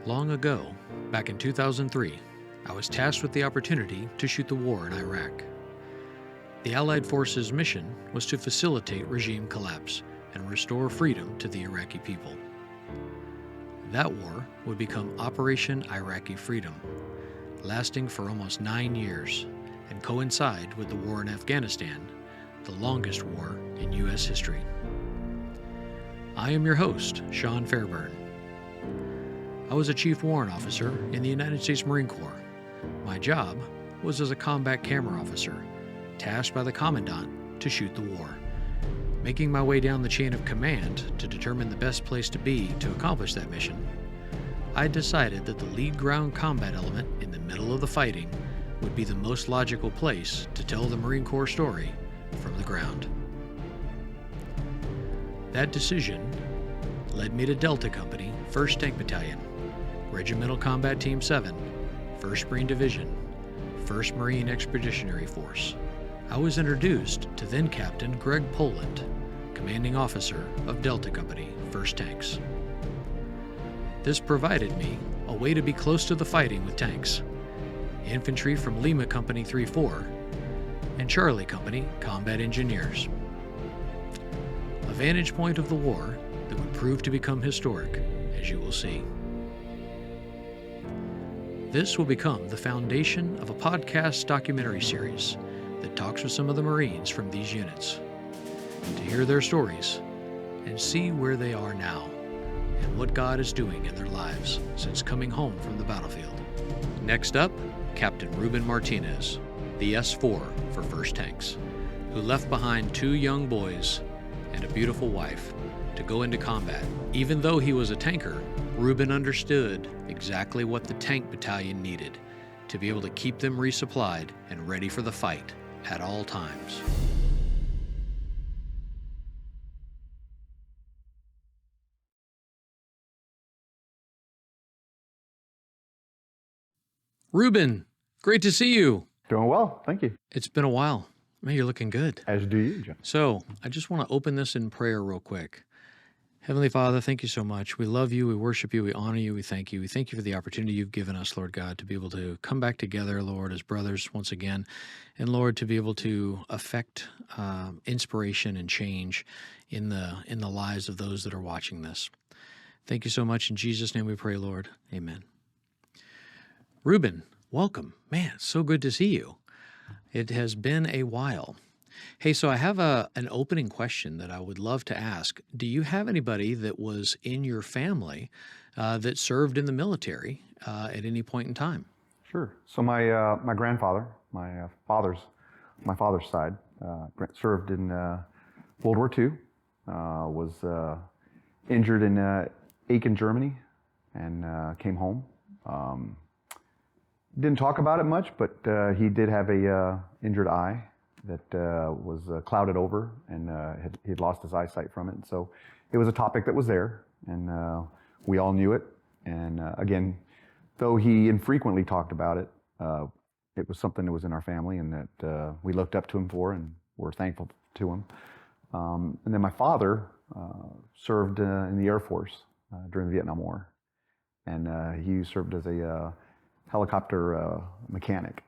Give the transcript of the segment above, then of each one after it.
Long ago, back in 2003, I was tasked with the opportunity to shoot the war in Iraq. The Allied forces' mission was to facilitate regime collapse and restore freedom to the Iraqi people. That war would become Operation Iraqi Freedom, lasting for almost 9 years and coincide with the war in Afghanistan, the longest war in U.S. history. I am your host, Sean Fairburn. I was a Chief Warrant Officer in the United States Marine Corps. My job was as a combat camera officer, tasked by the Commandant to shoot the war. Making my way down the chain of command to determine the best place to be to accomplish that mission, I decided that the lead ground combat element in the middle of the fighting would be the most logical place to tell the Marine Corps story from the ground. That decision led me to Delta Company, 1st Tank Battalion, Regimental Combat Team 7, 1st Marine Division, 1st Marine Expeditionary Force. I was introduced to then Captain Greg Poland, Commanding Officer of Delta Company, 1st Tanks. This provided me a way to be close to the fighting with tanks, infantry from Lima Company 3-4, and Charlie Company combat engineers. A vantage point of the war that would prove to become historic, as you will see. This will become the foundation of a podcast documentary series that talks with some of the Marines from these units, to hear their stories and see where they are now and what God is doing in their lives since coming home from the battlefield. Next up, Captain Ruben Martinez, the S-4 for 1st Tanks, who left behind 2 young boys and a beautiful wife to go into combat. Even though he was a tanker, Ruben understood exactly what the tank battalion needed to be able to keep them resupplied and ready for the fight at all times. Ruben, great to see you. Doing well, thank you. It's been a while. Man, you're looking good. As do you, John. So I just want to open this in prayer real quick. Heavenly Father, thank you so much. We love you, we worship you, we honor you, we thank you. We thank you for the opportunity you've given us, Lord God, to be able to come back together, Lord, as brothers once again. And Lord, to be able to affect inspiration and change in the lives of those that are watching this. Thank you so much. In Jesus' name we pray, Lord. Amen. Ruben, welcome. Man, so good to see you. It has been a while. Hey, so I have an opening question that I would love to ask. Do you have anybody that was in your family that served in the military at any point in time? Sure. So my grandfather, my father's side, served in World War II. Was injured in Aachen, Germany, and came home. Didn't talk about it much, but he did have a injured eye that was clouded over, and he'd lost his eyesight from it. And so it was a topic that was there, and we all knew it. And again, though he infrequently talked about it, it was something that was in our family and that we looked up to him for, and we're thankful to him. And then my father served in the Air Force during the Vietnam War, and he served as a helicopter mechanic.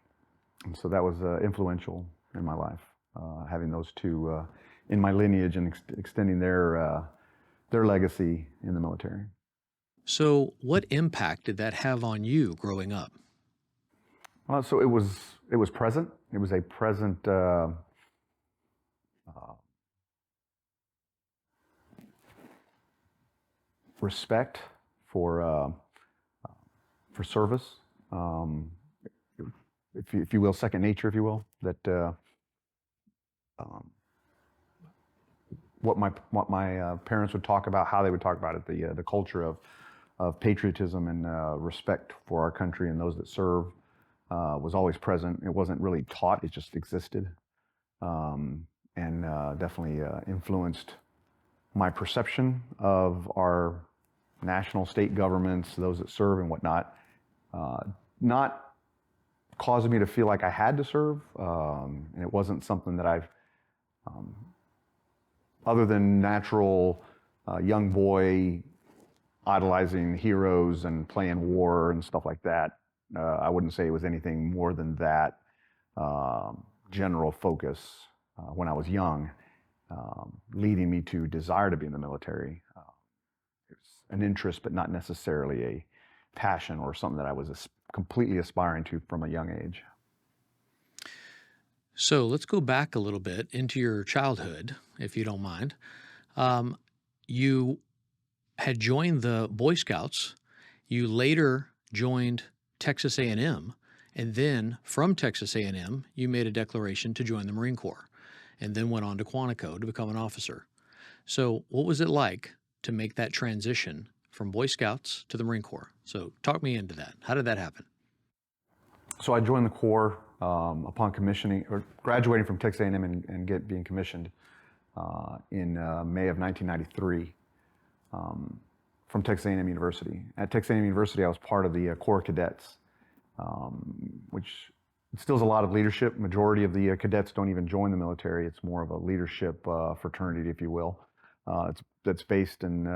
And so that was influential in my life, having those two in my lineage and extending their legacy in the military. So what impact did that have on you growing up? So it was present. It was a present respect for service. If you will, second nature, if you will, that what my parents would talk about, how they would talk about it, the culture of patriotism and respect for our country and those that serve was always present. It wasn't really taught; it just existed, and definitely influenced my perception of our national, state governments, those that serve and whatnot. Not causing me to feel like I had to serve, and it wasn't something that I've, other than natural young boy idolizing heroes and playing war and stuff like that. I wouldn't say it was anything more than that general focus when I was young, leading me to desire to be in the military. It's an interest, but not necessarily a passion or something that I was completely aspiring to from a young age. So let's go back a little bit into your childhood, if you don't mind. You had joined the Boy Scouts. You later joined Texas A&M, and then from Texas A&M, you made a declaration to join the Marine Corps, and then went on to Quantico to become an officer. So what was it like to make that transition from Boy Scouts to the Marine Corps? So talk me into that. How did that happen? So I joined the Corps upon commissioning, or graduating from Texas A&M and being commissioned in May of 1993 from Texas A&M University. At Texas A&M University, I was part of the Corps of Cadets, which instills a lot of leadership. Majority of the cadets don't even join the military. It's more of a leadership fraternity, if you will. That's based and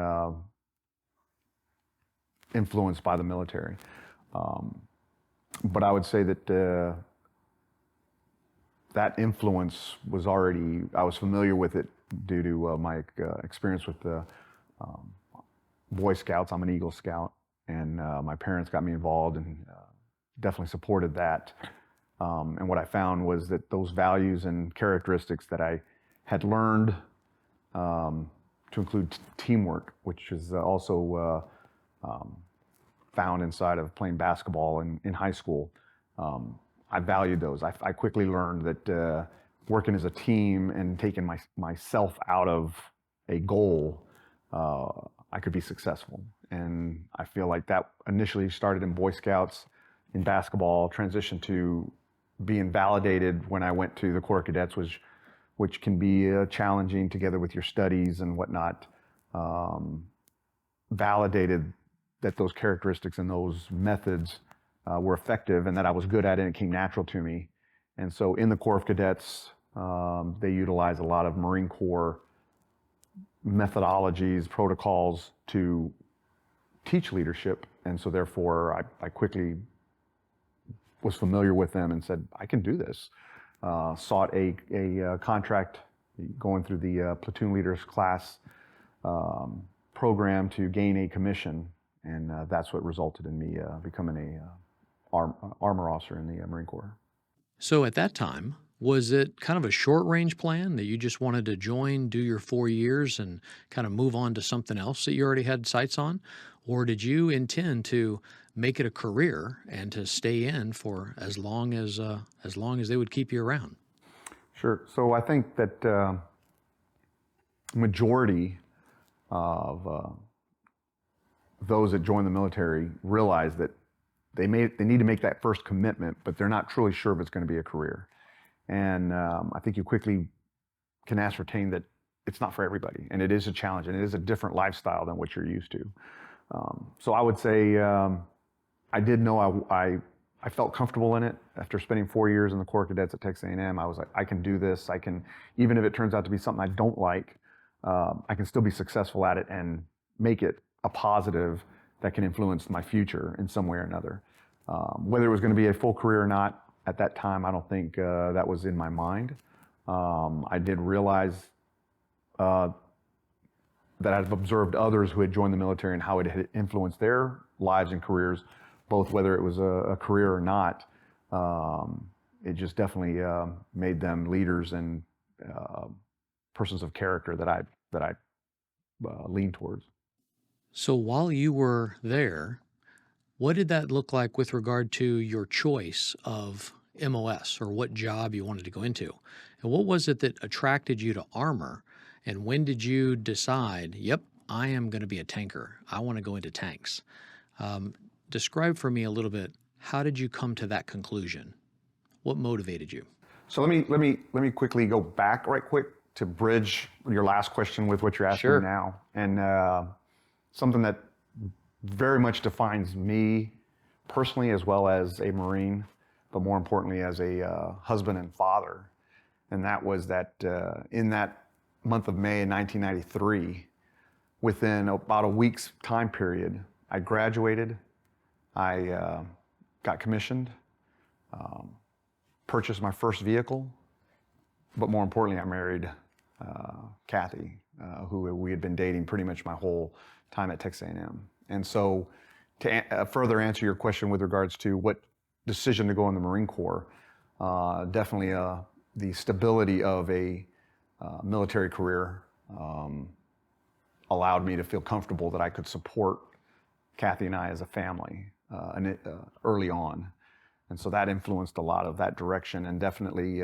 influenced by the military. But I would say that that influence was already, I was familiar with it due to my experience with the Boy Scouts. I'm an Eagle Scout, and my parents got me involved and definitely supported that. And what I found was that those values and characteristics that I had learned to include teamwork, which is also found inside of playing basketball in high school. I valued those. I quickly learned that working as a team and taking myself out of a goal, I could be successful. And I feel like that initially started in Boy Scouts, in basketball, transitioned to being validated when I went to the Corps of Cadets, which can be challenging together with your studies and whatnot. Validated that those characteristics and those methods were effective and that I was good at it and it came natural to me. And so in the Corps of Cadets, they utilize a lot of Marine Corps methodologies, protocols to teach leadership. And so therefore I quickly was familiar with them and said, I can do this. Sought a contract going through the platoon leaders class program to gain a commission. And that's what resulted in me becoming a armor officer in the Marine Corps. So at that time, was it kind of a short-range plan that you just wanted to join, do your 4 years, and kind of move on to something else that you already had sights on? Or did you intend to make it a career and to stay in for as long as they would keep you around? Sure. So I think that majority of those that join the military realize that they need to make that first commitment, but they're not truly sure if it's going to be a career. And I think you quickly can ascertain that it's not for everybody, and it is a challenge, and it is a different lifestyle than what you're used to. So I would say I did know I felt comfortable in it. After spending 4 years in the Corps of Cadets at Texas A&M, I was like, I can do this. I can, even if it turns out to be something I don't like, I can still be successful at it and make it a positive that can influence my future in some way or another. Whether it was going to be a full career or not, at that time, I don't think that was in my mind. I did realize that I've observed others who had joined the military and how it had influenced their lives and careers, both whether it was a career or not. It just definitely made them leaders and persons of character that I lean towards. So while you were there, what did that look like with regard to your choice of MOS, or what job you wanted to go into? And what was it that attracted you to armor? And when did you decide, yep, I am going to be a tanker. I want to go into tanks. Describe for me a little bit, how did you come to that conclusion? What motivated you? So let me quickly go back right quick to bridge your last question with what you're asking Sure. now. And something that very much defines me personally as well as a Marine, but more importantly as a husband and father. And that was that in that month of May in 1993, within about a week's time period, I graduated, I got commissioned, purchased my first vehicle, but more importantly, I married Cathy, who we had been dating pretty much my whole time at Texas A&M. And so to further answer your question with regards to what decision to go in the Marine Corps, definitely the stability of a military career allowed me to feel comfortable that I could support Cathy and I as a family early on. And so that influenced a lot of that direction, and definitely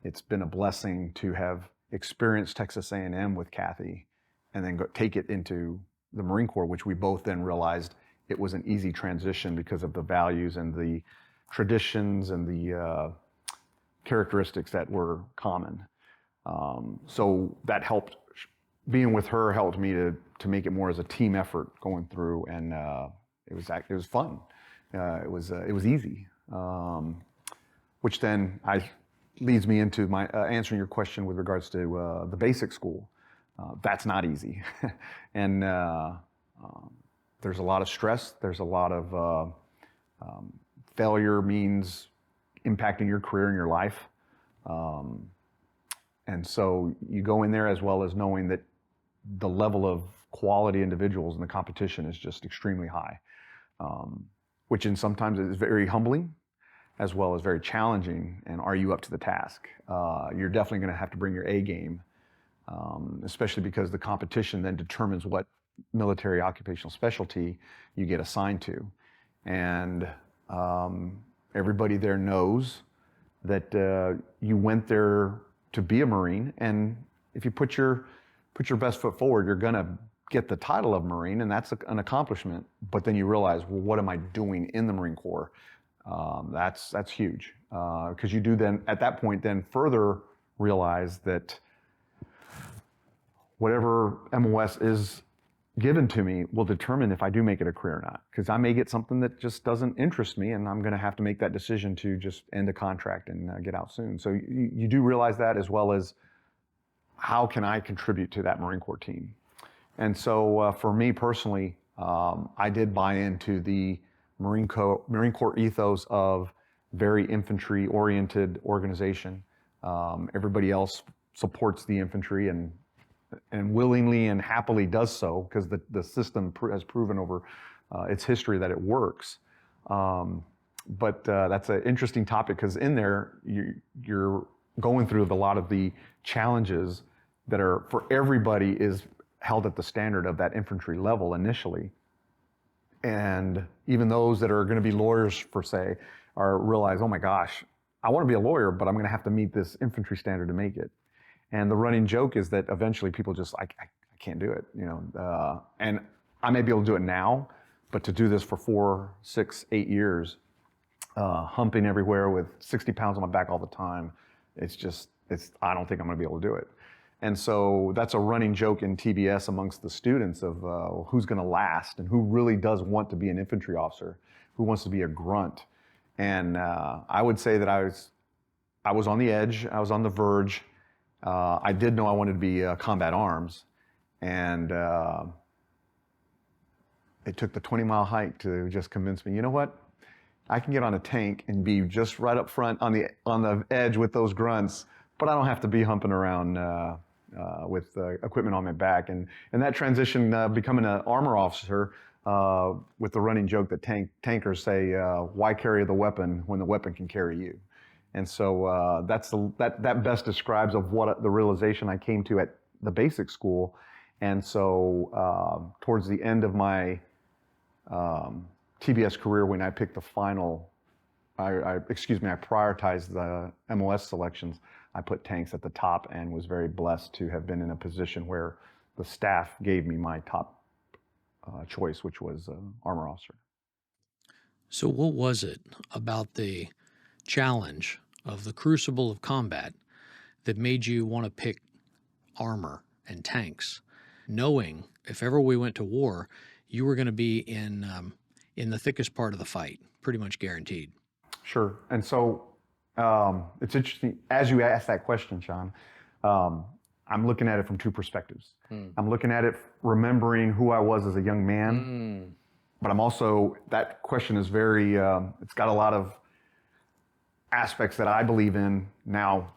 it's been a blessing to have experienced Texas A&M with Cathy and then take it into the Marine Corps, which we both then realized it was an easy transition because of the values and the traditions and the characteristics that were common. So that helped, being with her helped me to make it more as a team effort going through, and it was fun. It was easy, which then leads me into my answering your question with regards to the basic school. That's not easy, and there's a lot of stress. There's a lot of failure means impacting your career and your life, and so you go in there as well as knowing that the level of quality individuals in the competition is just extremely high, which sometimes is very humbling as well as very challenging. And are you up to the task? You're definitely going to have to bring your A game, especially because the competition then determines what military occupational specialty you get assigned to. And everybody there knows that you went there to be a Marine, and if you put your best foot forward, you're going to get the title of Marine, and that's an accomplishment. But then you realize, well, what am I doing in the Marine Corps? That's huge, because you do then at that point then further realize that whatever MOS is given to me will determine if I do make it a career or not. Because I may get something that just doesn't interest me, and I'm going to have to make that decision to just end a contract and get out soon. So you do realize that, as well as how can I contribute to that Marine Corps team. And so for me personally, I did buy into the Marine Corps ethos of very infantry-oriented organization. Everybody else supports the infantry and willingly and happily does so, because the system has proven over its history that it works. But that's an interesting topic, because in there you're going through a lot of the challenges that are, for everybody, is held at the standard of that infantry level initially. And even those that are going to be lawyers, per se, realize, oh my gosh, I want to be a lawyer, but I'm going to have to meet this infantry standard to make it. And the running joke is that eventually people just, I can't do it, and I may be able to do it now, but to do this for 4, 6, 8 years, humping everywhere with 60 pounds on my back all the time, I don't think I'm going to be able to do it. And so that's a running joke in TBS amongst the students of who's going to last and who really does want to be an infantry officer, who wants to be a grunt. And I would say that I was on the edge, I was on the verge. I did know I wanted to be combat arms, and it took the 20-mile hike to just convince me, you know what? I can get on a tank and be just right up front on the edge with those grunts, but I don't have to be humping around with equipment on my back. And that transition, becoming an armor officer, with the running joke that tankers say, why carry the weapon when the weapon can carry you? And so that best describes of what the realization I came to at the basic school. And so towards the end of my TBS career, when I picked the final, I prioritized the MOS selections, I put tanks at the top, and was very blessed to have been in a position where the staff gave me my top choice, which was armor officer. So what was it about the challenge of the crucible of combat that made you want to pick armor and tanks, knowing if ever we went to war, you were going to be in the thickest part of the fight, pretty much guaranteed? Sure. And so it's interesting, as you asked that question, Sean, I'm looking at it from two perspectives. I'm looking at it remembering who I was as a young man, but I'm also, that question is very, it's got a lot of aspects that I believe in now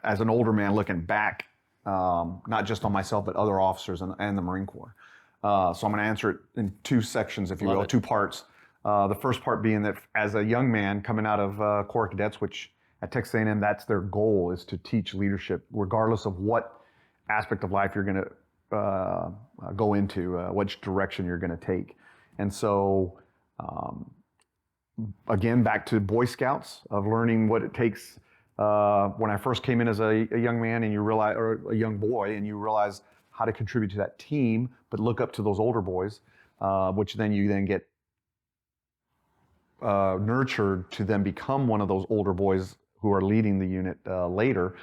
as an older man looking back, not just on myself, but other officers and the Marine Corps. So I'm going to answer it in two sections, if you will, two parts. The first part being that as a young man coming out of Corps of Cadets, which at Texas A&M, that's their goal, is to teach leadership, regardless of what aspect of life you're going to go into, which direction you're going to take. And so, again, back to Boy Scouts, of learning what it takes. When I first came in as a young man, and you realize, or a young boy, and you realize how to contribute to that team, but look up to those older boys, which then you then get nurtured to then become one of those older boys who are leading the unit later.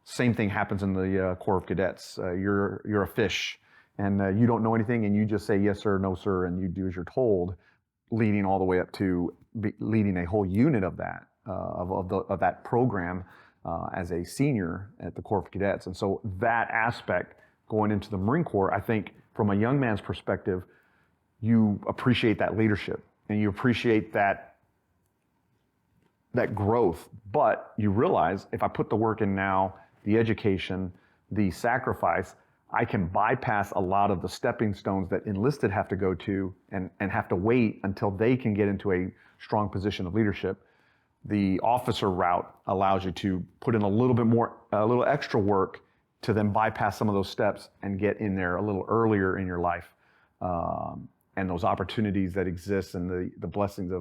Same thing happens in the Corps of Cadets. You're a fish, and you don't know anything, and you just say yes sir, no sir, and you do as you're told, leading all the way up to leading a whole unit of that of that program as a senior at the Corps of Cadets. And so that aspect going into the Marine Corps, I think from a young man's perspective, you appreciate that leadership and you appreciate that growth, but you realize if I put the work in now, the education, the sacrifice, I can bypass a lot of the stepping stones that enlisted have to go to and have to wait until they can get into a strong position of leadership. The officer route allows you to put in a little extra work to then bypass some of those steps and get in there a little earlier in your life. And those opportunities that exist and the blessings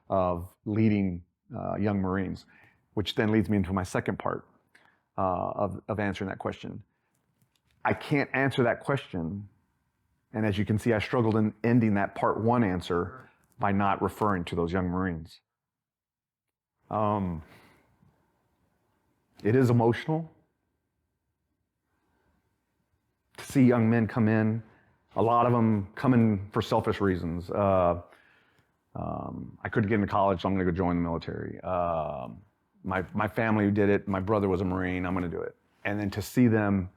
of leading young Marines, which then leads me into my second part of answering that question. I can't answer that question, and as you can see, I struggled in ending that part one answer by not referring to those young Marines. It is emotional to see young men come in, a lot of them come in for selfish reasons. I couldn't get into college, so I'm going to go join the military. My family did it. My brother was a Marine. I'm going to do it. And then to see them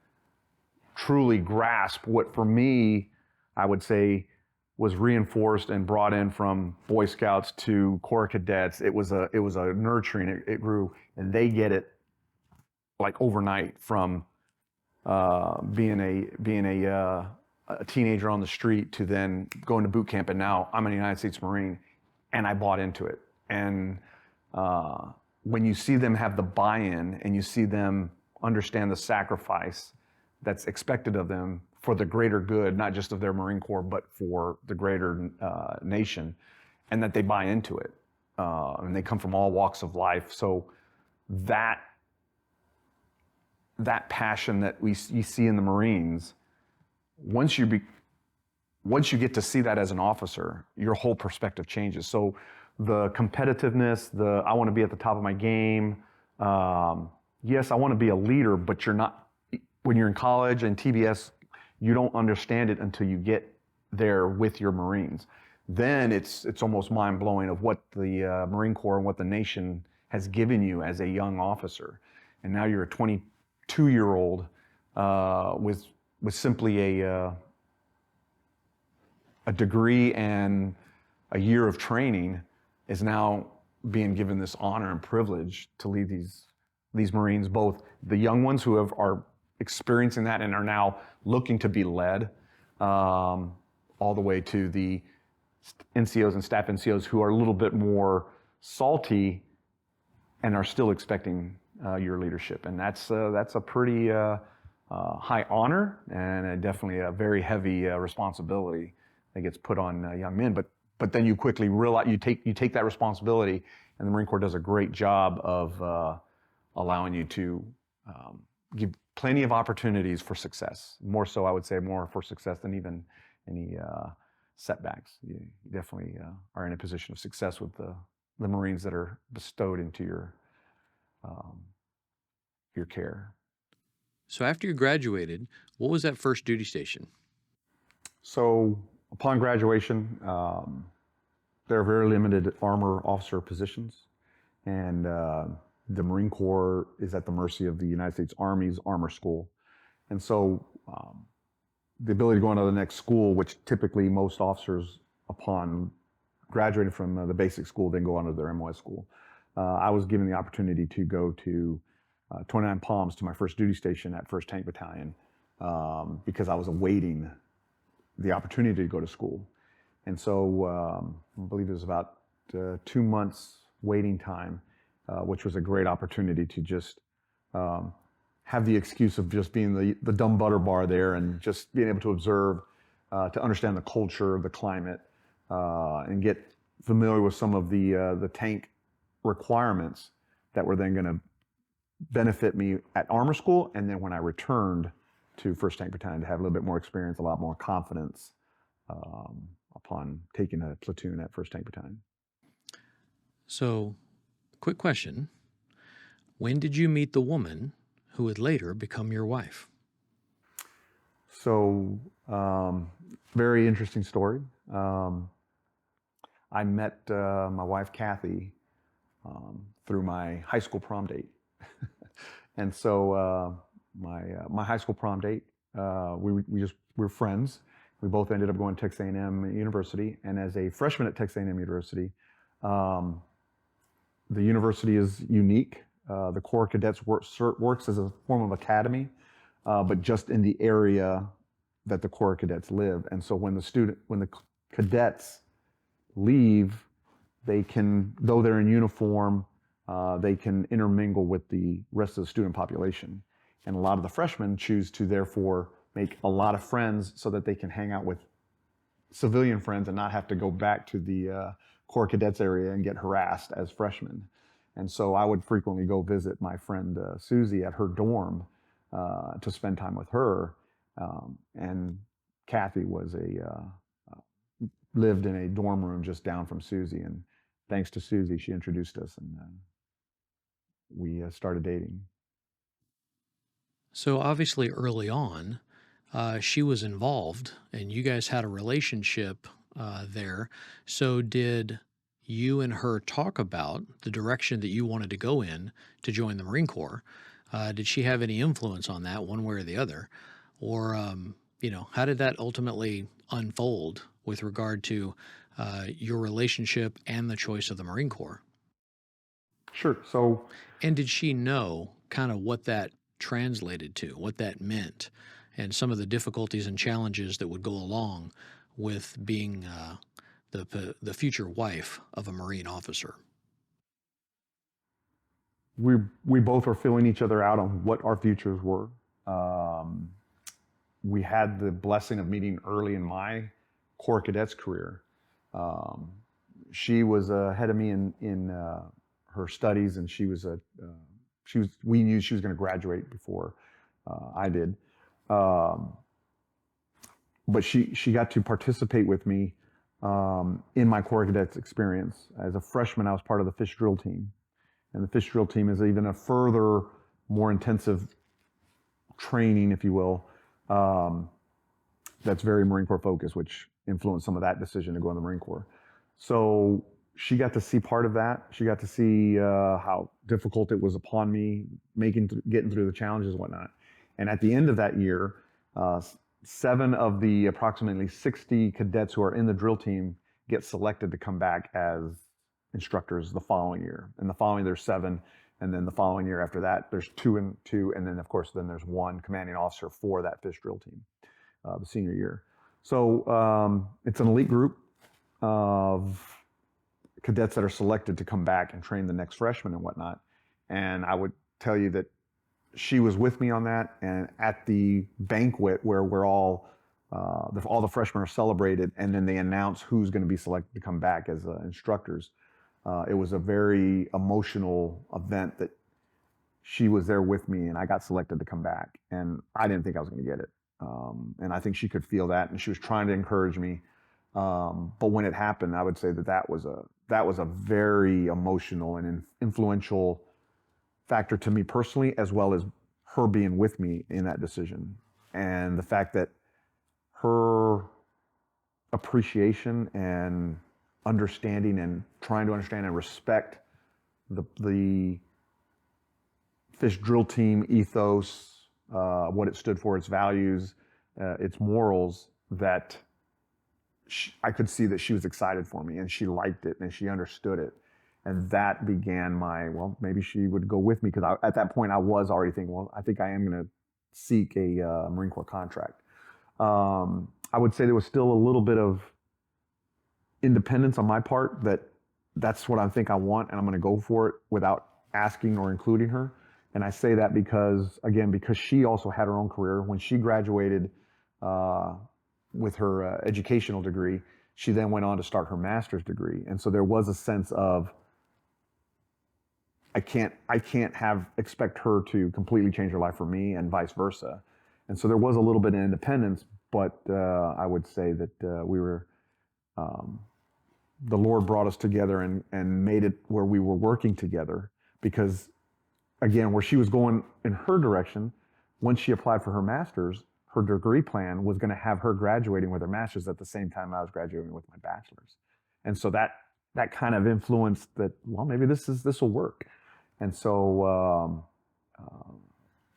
truly grasp what, for me, I would say was reinforced and brought in from Boy Scouts to Corps Cadets. It was a nurturing. It grew, and they get it like overnight from being a teenager on the street to then going to boot camp, and now I'm a United States Marine, and I bought into it. And when you see them have the buy-in and you see them understand the sacrifice that's expected of them for the greater good, not just of their Marine Corps, but for the greater nation, and that they buy into it. And they come from all walks of life. So that passion that you see in the Marines, once you get to see that as an officer, your whole perspective changes. So the competitiveness, I want to be at the top of my game. Yes, I want to be a leader, but you're not. When you're in college and TBS, you don't understand it until you get there with your Marines. Then it's almost mind-blowing of what the Marine Corps and what the nation has given you as a young officer. And now you're a 22-year-old with simply a degree and a year of training is now being given this honor and privilege to lead these Marines, both the young ones who are experiencing that and are now looking to be led, all the way to the NCOs and staff NCOs who are a little bit more salty and are still expecting your leadership. And that's a pretty high honor and definitely a very heavy responsibility that gets put on young men. But then you quickly realize you take that responsibility, and the Marine Corps does a great job of allowing you to give plenty of opportunities for success. More so, I would say, more for success than even any setbacks. You definitely are in a position of success with the Marines that are bestowed into your care. So after you graduated, what was that first duty station? So upon graduation, there are very limited armor officer positions, and the Marine Corps is at the mercy of the United States Army's Armor School. And so the ability to go on to the next school, which typically most officers upon graduating from the basic school then go on to their MOS school. I was given the opportunity to go to 29 Palms to my first duty station at 1st Tank Battalion because I was awaiting the opportunity to go to school. And so I believe it was about 2 months waiting time, which was a great opportunity to just have the excuse of just being the dumb butter bar there and just being able to observe, to understand the culture, the climate, and get familiar with some of the tank requirements that were then going to benefit me at armor school, and then when I returned to 1st Tank Battalion to have a little bit more experience, a lot more confidence upon taking a platoon at 1st Tank Battalion. So, quick question. When did you meet the woman who would later become your wife? So, very interesting story. I met my wife, Cathy, through my high school prom date. And so my high school prom date, we were friends. We both ended up going to Texas A&M University. And as a freshman at Texas A&M University, the university is unique. The Corps of Cadets works as a form of academy, but just in the area that the Corps of Cadets live. And so when the cadets leave, they can, though they're in uniform, they can intermingle with the rest of the student population. And a lot of the freshmen choose to therefore make a lot of friends so that they can hang out with civilian friends and not have to go back to the Corps Cadets area and get harassed as freshmen. And so I would frequently go visit my friend Susie at her dorm to spend time with her. And Cathy was lived in a dorm room just down from Susie. And thanks to Susie, she introduced us, and we started dating. So obviously early on, she was involved and you guys had a relationship there. So did you and her talk about the direction that you wanted to go in to join the Marine Corps? Did she have any influence on that one way or the other? Or, how did that ultimately unfold with regard to your relationship and the choice of the Marine Corps? Sure. So, and did she know kind of what that translated to, what that meant, and some of the difficulties and challenges that would go along with being the future wife of a Marine officer? We both were filling each other out on what our futures were. We had the blessing of meeting early in my Corps Cadets career. She was ahead of me in her studies, and we knew she was going to graduate before I did. But she got to participate with me in my Corps Cadets experience. As a freshman, I was part of the fish drill team. And the fish drill team is even a further, more intensive training, if you will, that's very Marine Corps focused, which influenced some of that decision to go in the Marine Corps. So she got to see part of that. She got to see how difficult it was upon me getting through the challenges and whatnot. And at the end of that year, 7 of the approximately 60 cadets who are in the drill team get selected to come back as instructors the following year. And the following there's 7, and then the following year after that there's 2 and 2, and then of course then there's 1 commanding officer for that fish drill team, the senior year. So it's an elite group of cadets that are selected to come back and train the next freshmen and whatnot. And I would tell you that she was with me on that, and at the banquet where we're all the freshmen are celebrated, and then they announce who's going to be selected to come back as instructors. It was a very emotional event that she was there with me, and I got selected to come back, and I didn't think I was going to get it. And I think she could feel that, and she was trying to encourage me. But when it happened, I would say that was a very emotional and influential factor to me personally, as well as her being with me in that decision. And the fact that her appreciation and understanding and trying to understand and respect the fish drill team ethos, what it stood for, its values, its morals, that I could see that she was excited for me and she liked it and she understood it. And that began my, well, maybe she would go with me, because at that point I was already thinking, well, I think I am going to seek a Marine Corps contract. I would say there was still a little bit of independence on my part, that's what I think I want and I'm going to go for it without asking or including her. And I say that because, again, because she also had her own career. When she graduated with her educational degree, she then went on to start her master's degree. And so there was a sense of, I can't expect her to completely change her life for me, and vice versa. And so there was a little bit of independence, but I would say that we were, the Lord brought us together and made it where we were working together, because, again, where she was going in her direction, once she applied for her master's, her degree plan was going to have her graduating with her master's at the same time I was graduating with my bachelor's. And so that kind of influenced that, well, maybe this will work. And so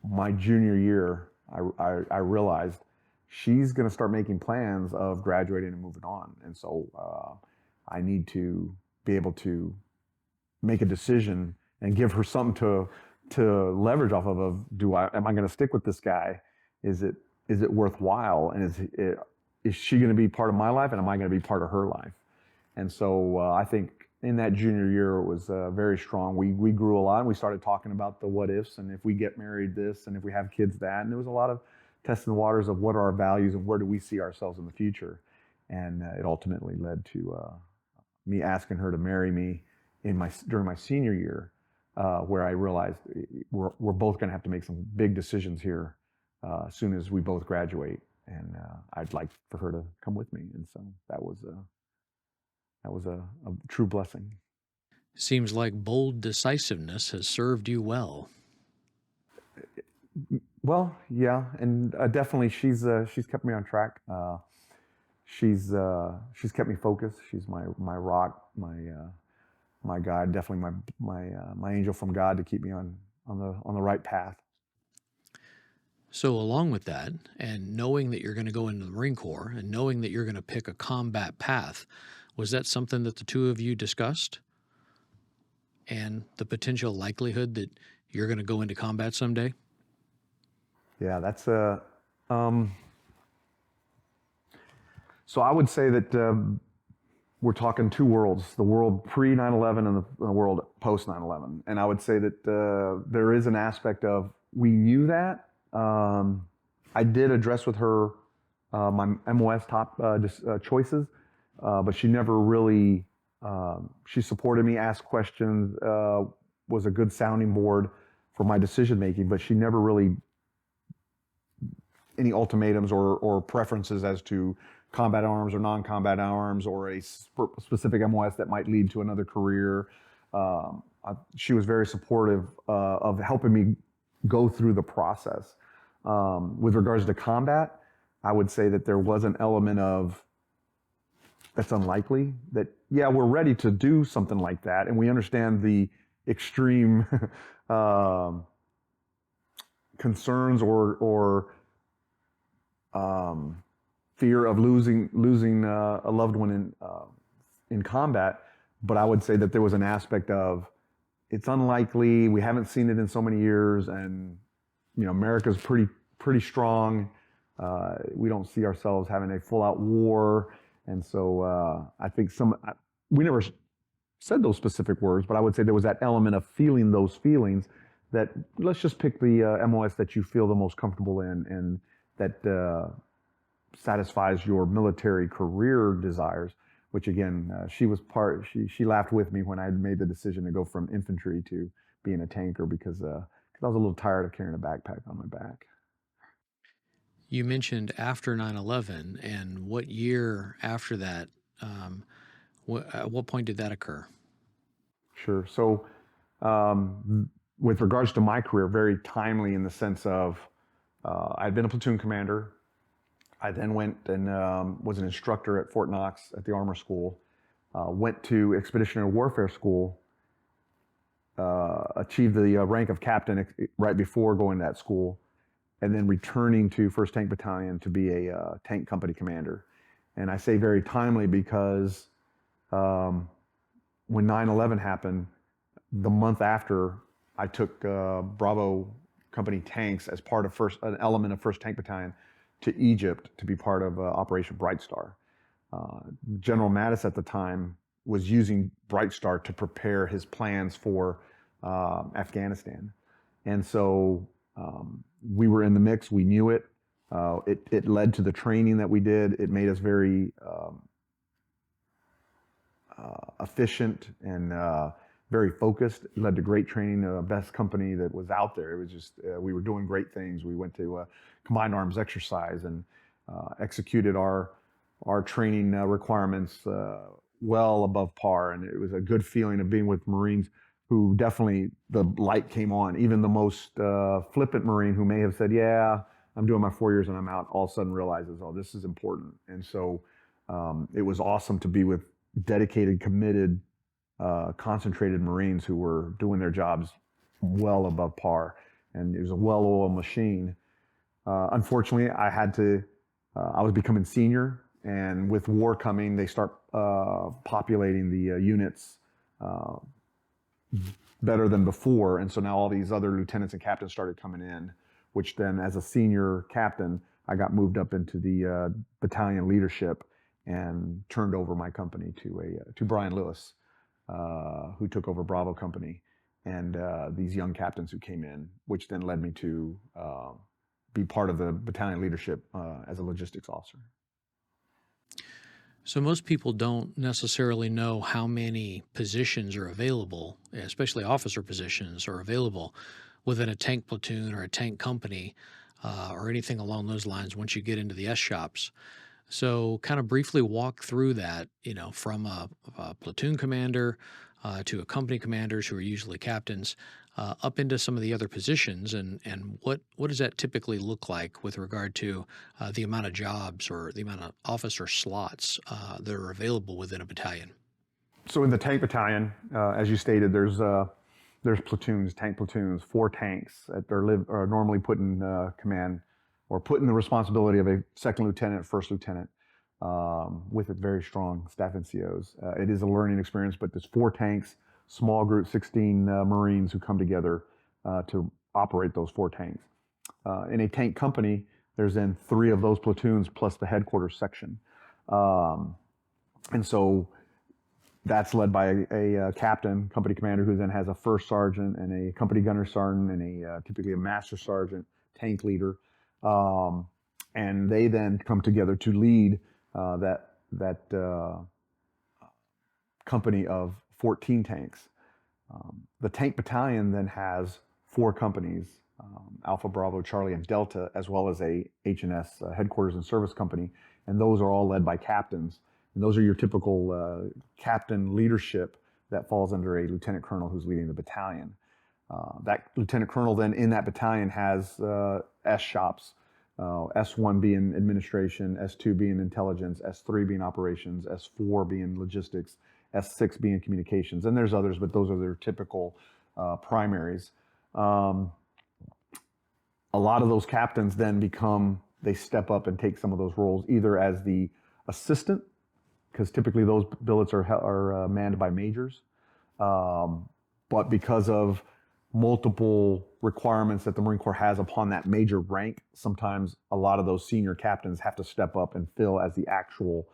my junior year, I realized she's going to start making plans of graduating and moving on. And so I need to be able to make a decision and give her something to leverage off of am I going to stick with this guy? Is it worthwhile? And is she going to be part of my life, and am I going to be part of her life? And so I think in that junior year, it was very strong. We grew a lot, and we started talking about the what ifs, and if we get married this, and if we have kids that, and there was a lot of testing the waters of what are our values and where do we see ourselves in the future. And it ultimately led to me asking her to marry me during my senior year, where I realized we're both going to have to make some big decisions here as soon as we both graduate, and I'd like for her to come with me. And so that was a true blessing. Seems like bold decisiveness has served you well. Well, yeah, and definitely she's kept me on track. She's kept me focused. She's my rock, my guide, definitely my angel from God to keep me on the right path. So along with that, and knowing that you're going to go into the Marine Corps, and knowing that you're going to pick a combat path, was that something that the two of you discussed? And the potential likelihood that you're going to go into combat someday? Yeah, that's so I would say that we're talking two worlds, the world pre 9/11 and the world post 9/11. And I would say that there is an aspect of, we knew that. I did address with her my MOS top choices, but she never really, she supported me, asked questions, was a good sounding board for my decision making, but she never really any ultimatums or preferences as to combat arms or non-combat arms or a specific MOS that might lead to another career. She was very supportive of helping me go through the process. With regards to combat, I would say that there was an element of, that's unlikely, that, yeah, we're ready to do something like that, and we understand the extreme concerns or fear of losing a loved one in combat. But I would say that there was an aspect of, it's unlikely, we haven't seen it in so many years, and America's pretty strong. We don't see ourselves having a full-out war, and so I think we never said those specific words, but I would say there was that element of feeling those feelings, that let's just pick the MOS that you feel the most comfortable in, and that satisfies your military career desires. Which again, she laughed with me when I made the decision to go from infantry to being a tanker, because I was a little tired of carrying a backpack on my back. You mentioned after 9/11, and what year after that, at what point did that occur? Sure. So with regards to my career, very timely in the sense of I'd been a platoon commander. I then went and was an instructor at Fort Knox at the Armor School, went to Expeditionary Warfare School, achieved the rank of captain right before going to that school, and then returning to 1st Tank Battalion to be a tank company commander. And I say very timely because when 9/11 happened, the month after, I took Bravo Company tanks as part of an element of 1st Tank Battalion to Egypt to be part of Operation Bright Star. General Mattis at the time was using Bright Star to prepare his plans for Afghanistan. And so we were in the mix, we knew it. It led to the training that we did. It made us very efficient and very focused. It led to great training, the best company that was out there. It was just, we were doing great things. We went to a combined arms exercise and executed our training requirements well above par. And it was a good feeling of being with Marines who definitely, the light came on. Even the most flippant Marine who may have said, yeah, I'm doing my 4 years and I'm out, all of a sudden realizes, oh, this is important. And so it was awesome to be with dedicated, committed, concentrated Marines who were doing their jobs well above par. And it was a well-oiled machine. Unfortunately, I was becoming senior, and with war coming, they start populating the units better than before. And so now all these other lieutenants and captains started coming in, which then as a senior captain, I got moved up into the battalion leadership and turned over my company to Brian Lewis, who took over Bravo Company, and these young captains who came in, which then led me to be part of the battalion leadership as a logistics officer. So most people don't necessarily know how many positions are available, especially officer positions are available within a tank platoon or a tank company or anything along those lines once you get into the S shops. So kind of briefly walk through that, from a platoon commander to a company commanders who are usually captains, up into some of the other positions, and what does that typically look like with regard to the amount of jobs or the amount of officer slots that are available within a battalion? So in the tank battalion, as you stated, there's platoons, tank platoons, 4 tanks that are normally put in command or put in the responsibility of a 2nd lieutenant, 1st lieutenant, with a very strong staff NCOs. It is a learning experience, but there's 4 tanks, small group, 16 Marines who come together to operate those 4 tanks. In a tank company, there's then 3 of those platoons plus the headquarters section. And so that's led by a captain, company commander, who then has a 1st sergeant and a company gunner sergeant and typically a master sergeant, tank leader. And they then come together to lead that company of 14 tanks. The tank battalion then has 4 companies, Alpha, Bravo, Charlie, and Delta, as well as a H&S headquarters and service company, and those are all led by captains. And those are your typical captain leadership that falls under a lieutenant colonel who's leading the battalion. That lieutenant colonel then in that battalion has S shops, S1 being administration, S2 being intelligence, S3 being operations, S4 being logistics, S6 being communications, and there's others, but those are their typical primaries. A lot of those captains then they step up and take some of those roles, either as the assistant, because typically those billets are manned by majors, but because of multiple requirements that the Marine Corps has upon that major rank, sometimes a lot of those senior captains have to step up and fill as the actual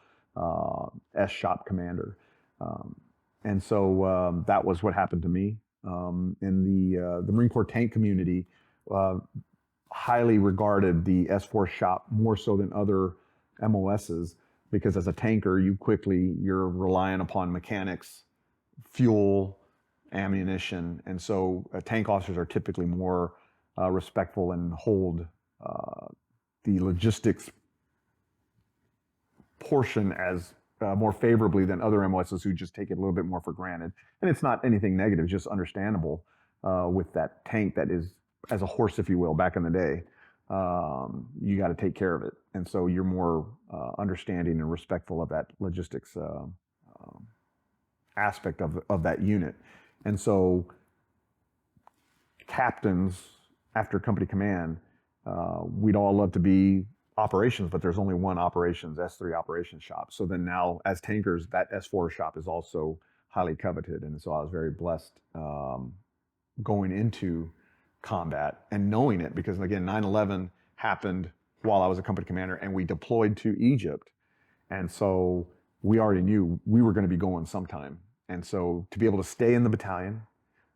S shop commander. And so that was what happened to me. In the Marine Corps tank community, highly regarded the S4 shop more so than other MOSs, because as a tanker, you're relying upon mechanics, fuel, ammunition, and so tank officers are typically more respectful and hold the logistics portion as more favorably than other MOSs who just take it a little bit more for granted. And it's not anything negative, just understandable with that tank that is as a horse, if you will, back in the day. You got to take care of it, and so you're more understanding and respectful of that logistics aspect of that unit. And so captains, after company command, We'd all love to be operations, but there's only one operations, S3 operations shop. So then now as tankers, that S4 shop is also highly coveted. And so I was very blessed going into combat and knowing it, because again, 9/11 happened while I was a company commander and we deployed to Egypt. And so we already knew we were going to be going sometime. And so to be able to stay in the battalion,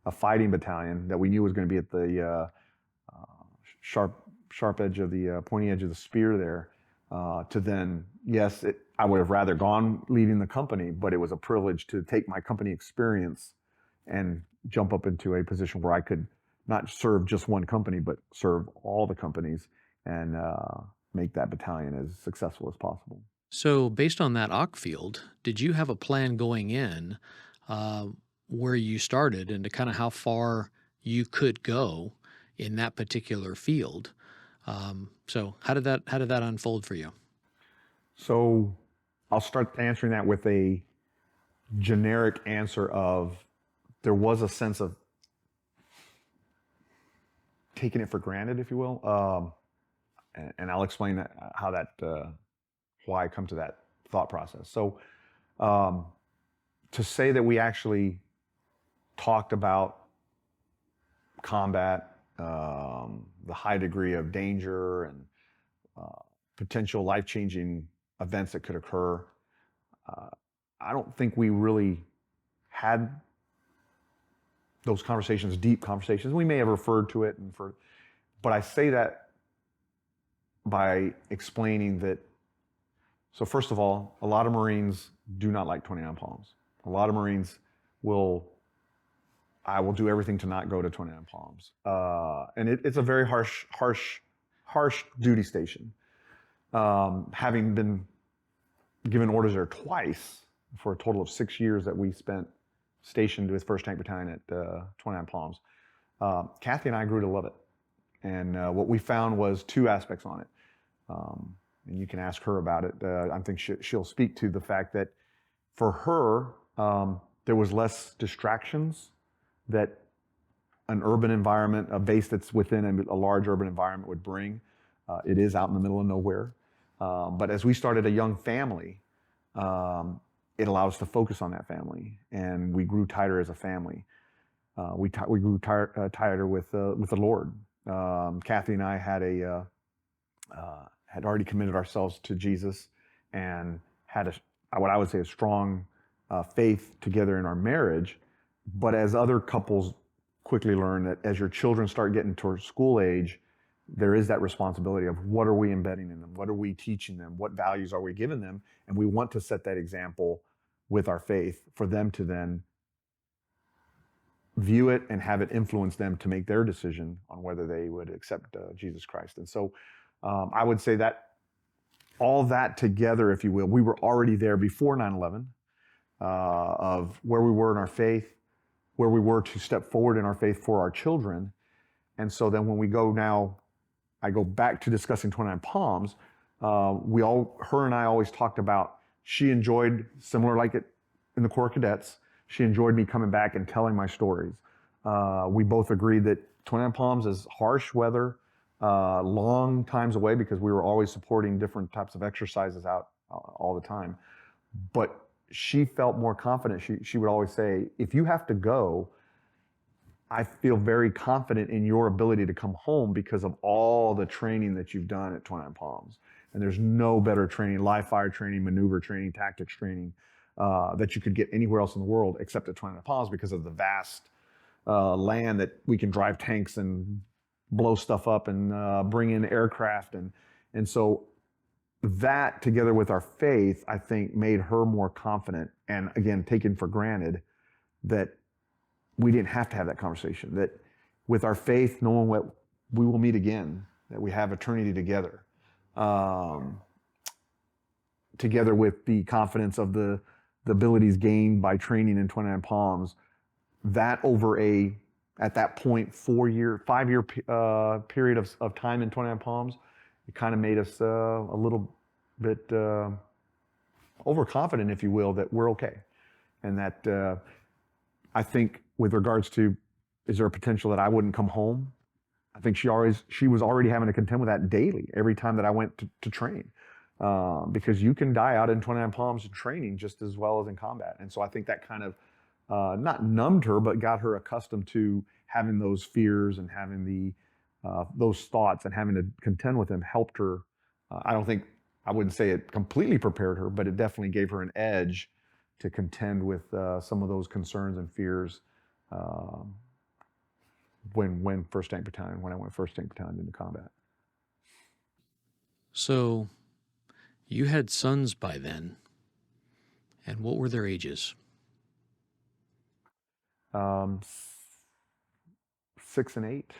a fighting battalion that we knew was going to be at the sharp edge of the pointy edge of the spear there, to then, yes, I would have rather gone leading the company, but it was a privilege to take my company experience and jump up into a position where I could not serve just one company, but serve all the companies and make that battalion as successful as possible. So based on that OC field, did you have a plan going in where you started and to kind of how far you could go in that particular field? So how did that unfold for you? So I'll start answering that with a generic answer of there was a sense of taking it for granted, if you will. And I'll explain why I come to that thought process. So to say that we actually talked about combat, the high degree of danger and potential life-changing events that could occur, I don't think we really had those conversations, deep conversations. We may have referred to it, but I say that by explaining that. So first of all, a lot of Marines do not like 29 Palms. A lot of Marines I will do everything to not go to 29 Palms. And it's a very harsh duty station. Having been given orders there twice for a total of 6 years that we spent stationed with 1st Tank Battalion at 29 Palms, Cathy and I grew to love it. And what we found was two aspects on it. And you can ask her about it. I think she'll speak to the fact that for her, there was less distractions that an urban environment, a base that's within a large urban environment would bring. It is out in the middle of nowhere. But as we started a young family, it allowed us to focus on that family, and we grew tighter as a family. We grew tighter with the Lord. Cathy and I had already committed ourselves to Jesus and had what I would say a strong faith together in our marriage. But as other couples quickly learn that as your children start getting towards school age, there is that responsibility of what are we embedding in them? What are we teaching them? What values are we giving them? And we want to set that example with our faith for them to then view it and have it influence them to make their decision on whether they would accept Jesus Christ. And so I would say that all that together, if you will, we were already there before 9/11 of where we were in our faith, where we were to step forward in our faith for our children. And so then when we go now, I go back to discussing 29 Palms, her and I always talked about, she enjoyed, similar like it in the Corps of Cadets, she enjoyed me coming back and telling my stories. We both agreed that 29 Palms is harsh weather, long times away, because we were always supporting different types of exercises out all the time. But she felt more confident. She would always say, if you have to go, I feel very confident in your ability to come home because of all the training that you've done at 29 Palms. And there's no better training, live fire training, maneuver training, tactics training, that you could get anywhere else in the world except at 29 Palms because of the vast land that we can drive tanks and blow stuff up and bring in aircraft. And so that together with our faith, I think made her more confident, and again, taken for granted that we didn't have to have that conversation, that with our faith, knowing what we will meet again, that we have eternity together, together with the confidence of the abilities gained by training in 29 Palms, that over at that point, 5-year period of time in 29 Palms, it kind of made us a little bit overconfident, if you will, that we're okay. And that I think with regards to, is there a potential that I wouldn't come home? I think she was already having to contend with that daily every time that I went to train, because you can die out in 29 Palms in training just as well as in combat. And so I think that kind of not numbed her, but got her accustomed to having those fears and having those thoughts and having to contend with them. Helped her. I wouldn't say it completely prepared her, but it definitely gave her an edge to contend with some of those concerns and fears when I went 1st Tank Battalion into combat. So you had sons by then, and what were their ages? 6 and 8.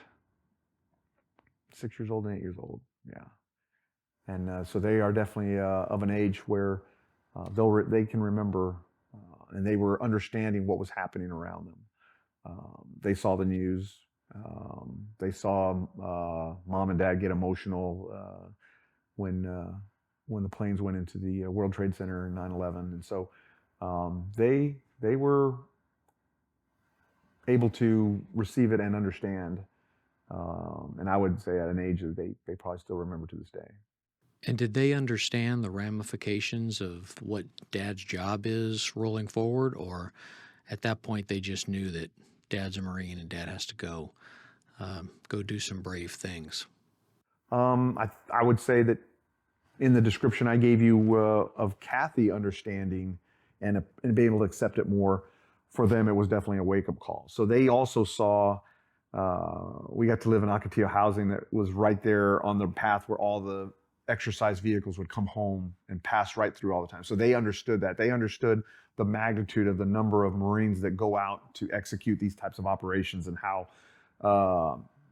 6 years old and 8 years old, yeah. And so they are definitely of an age where they can remember, and they were understanding what was happening around them. They saw the news. They saw mom and dad get emotional when the planes went into the World Trade Center in 9/11, and so they were able to receive it and understand. And I would say at an age that they probably still remember to this day. And did they understand the ramifications of what Dad's job is rolling forward, or at that point they just knew that Dad's a Marine and Dad has to go do some brave things? I would say that in the description I gave you of Cathy understanding and being able to accept it more, for them it was definitely a wake-up call. So they also saw, we got to live in Ocotillo housing that was right there on the path where all the exercise vehicles would come home and pass right through all the time. So they understood that. They understood the magnitude of the number of Marines that go out to execute these types of operations, and how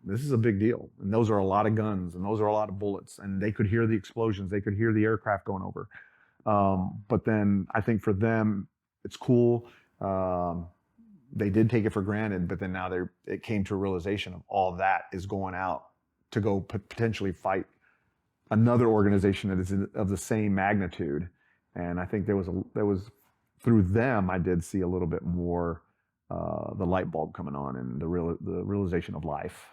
this is a big deal. And those are a lot of guns, and those are a lot of bullets, and they could hear the explosions. They could hear the aircraft going over. But then I think for them, it's cool. They did take it for granted, but then now it came to a realization of all that is going out to go potentially fight another organization that is of the same magnitude. And I think there was through them, I did see a little bit more the light bulb coming on and the realization of life.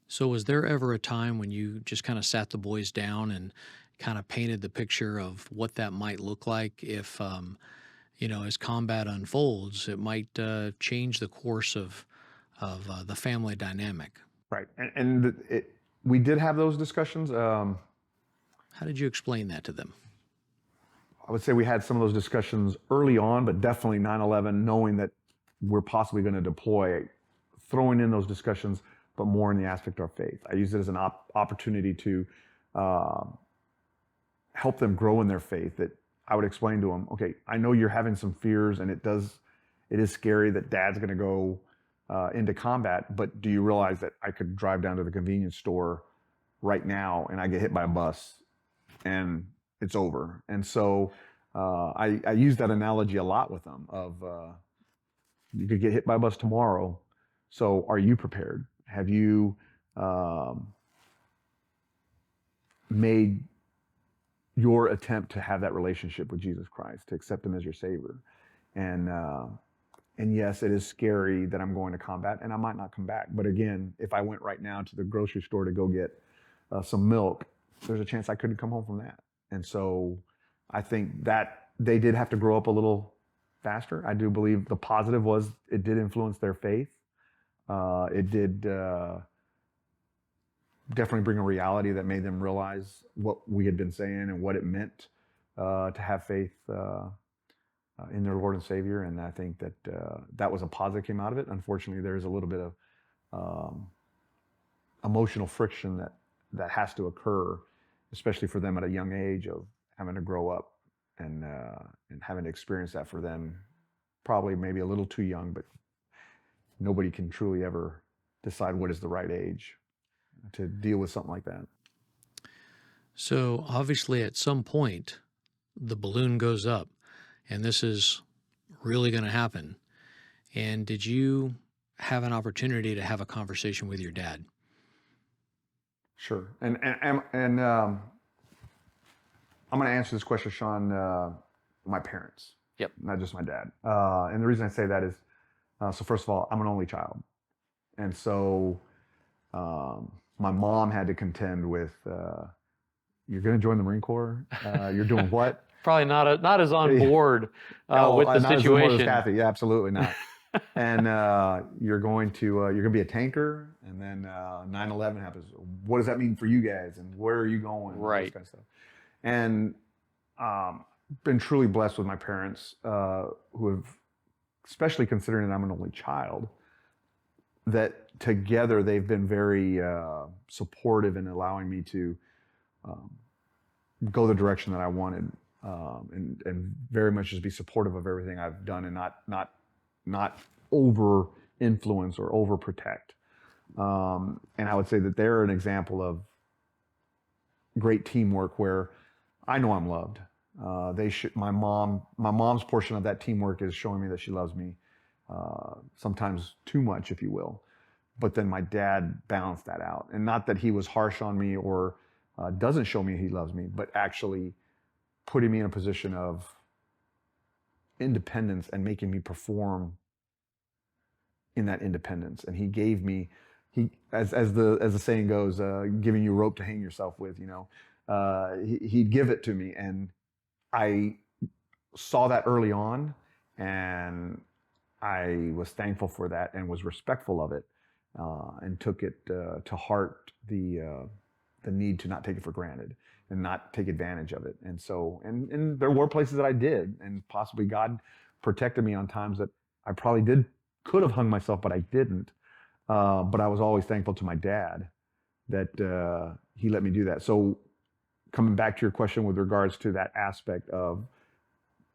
So was there ever a time when you just kind of sat the boys down and kind of painted the picture of what that might look like if, as combat unfolds, it might change the course of the family dynamic? Right. We did have those discussions. How did you explain that to them? I would say we had some of those discussions early on, but definitely 9/11, knowing that we're possibly going to deploy, throwing in those discussions, but more in the aspect of faith. I used it as an opportunity to help them grow in their faith. That I would explain to them, okay, I know you're having some fears, and it is scary that Dad's going to go into combat, but do you realize that I could drive down to the convenience store right now and I get hit by a bus and it's over? And so I use that analogy a lot with them of you could get hit by a bus tomorrow. So are you prepared? Have you made your attempt to have that relationship with Jesus Christ, to accept him as your Savior? And yes, it is scary that I'm going to combat and I might not come back. But again, if I went right now to the grocery store to go get some milk, there's a chance I couldn't come home from that. And so I think that they did have to grow up a little faster. I do believe the positive was it did influence their faith. It did definitely bring a reality that made them realize what we had been saying and what it meant to have faith in their Lord and Savior. And I think that that was a positive came out of it. Unfortunately, there's a little bit of emotional friction that has to occur, especially for them at a young age, of having to grow up and having to experience that for them, probably maybe a little too young, but nobody can truly ever decide what is the right age to deal with something like that. So obviously at some point the balloon goes up and this is really going to happen. And did you have an opportunity to have a conversation with your dad? Sure. And I'm going to answer this question, Sean, my parents. Yep. Not just my dad. And the reason I say that is, so first of all, I'm an only child. And so My mom had to contend with, you're going to join the Marine Corps? You're doing what? Probably not as on board with the not situation. as on board as Cathy. Yeah, absolutely not. And you're going to be a tanker, and then 9/11 happens. What does that mean for you guys? And where are you going? Right. All this kind of stuff. And been truly blessed with my parents, who have, especially considering that I'm an only child, that together they've been very supportive in allowing me to go the direction that I wanted, and very much just be supportive of everything I've done, and not over influence or over protect. And I would say that they're an example of great teamwork where I know I'm loved. My mom's portion of that teamwork is showing me that she loves me, sometimes too much, if you will. But then my dad balanced that out, and not that he was harsh on me or doesn't show me he loves me, but actually putting me in a position of independence and making me perform in that independence. And he gave me, as the saying goes, giving you a rope to hang yourself with. He'd give it to me, and I saw that early on, and I was thankful for that and was respectful of it, and took it to heart, the need to not take it for granted and not take advantage of it. And so, and there were places that I did, and possibly God protected me on times that I probably could have hung myself, but I didn't. But I was always thankful to my dad that he let me do that. So coming back to your question with regards to that aspect of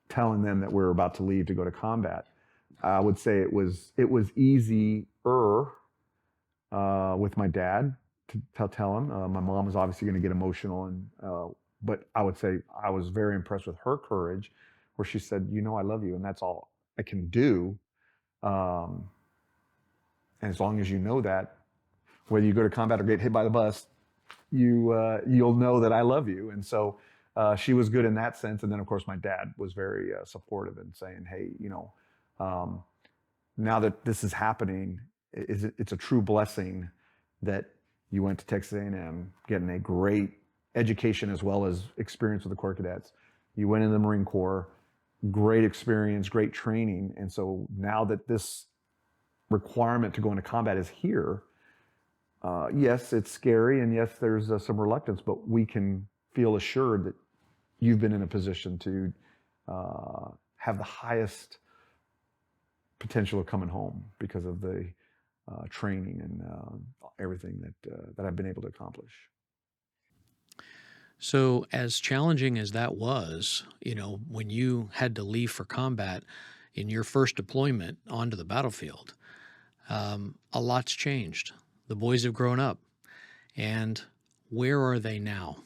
telling them that we're about to leave to go to combat, I would say it was easier with my dad to tell him. My mom was obviously going to get emotional, but I would say I was very impressed with her courage, where she said, I love you, and that's all I can do. And as long as you know that, whether you go to combat or get hit by the bus, you'll know that I love you. And so she was good in that sense. And then, of course, my dad was very supportive in saying, hey, now that this is happening, it's a true blessing that you went to Texas A&M, getting a great education as well as experience with the Corps of Cadets. You went in the Marine Corps, great experience, great training. And so now that this requirement to go into combat is here, yes, it's scary, and yes, there's some reluctance, but we can feel assured that you've been in a position to have the highest potential of coming home because of the training and everything that I've been able to accomplish. So as challenging as that was, when you had to leave for combat in your first deployment onto the battlefield, a lot's changed. The boys have grown up. And where are they now?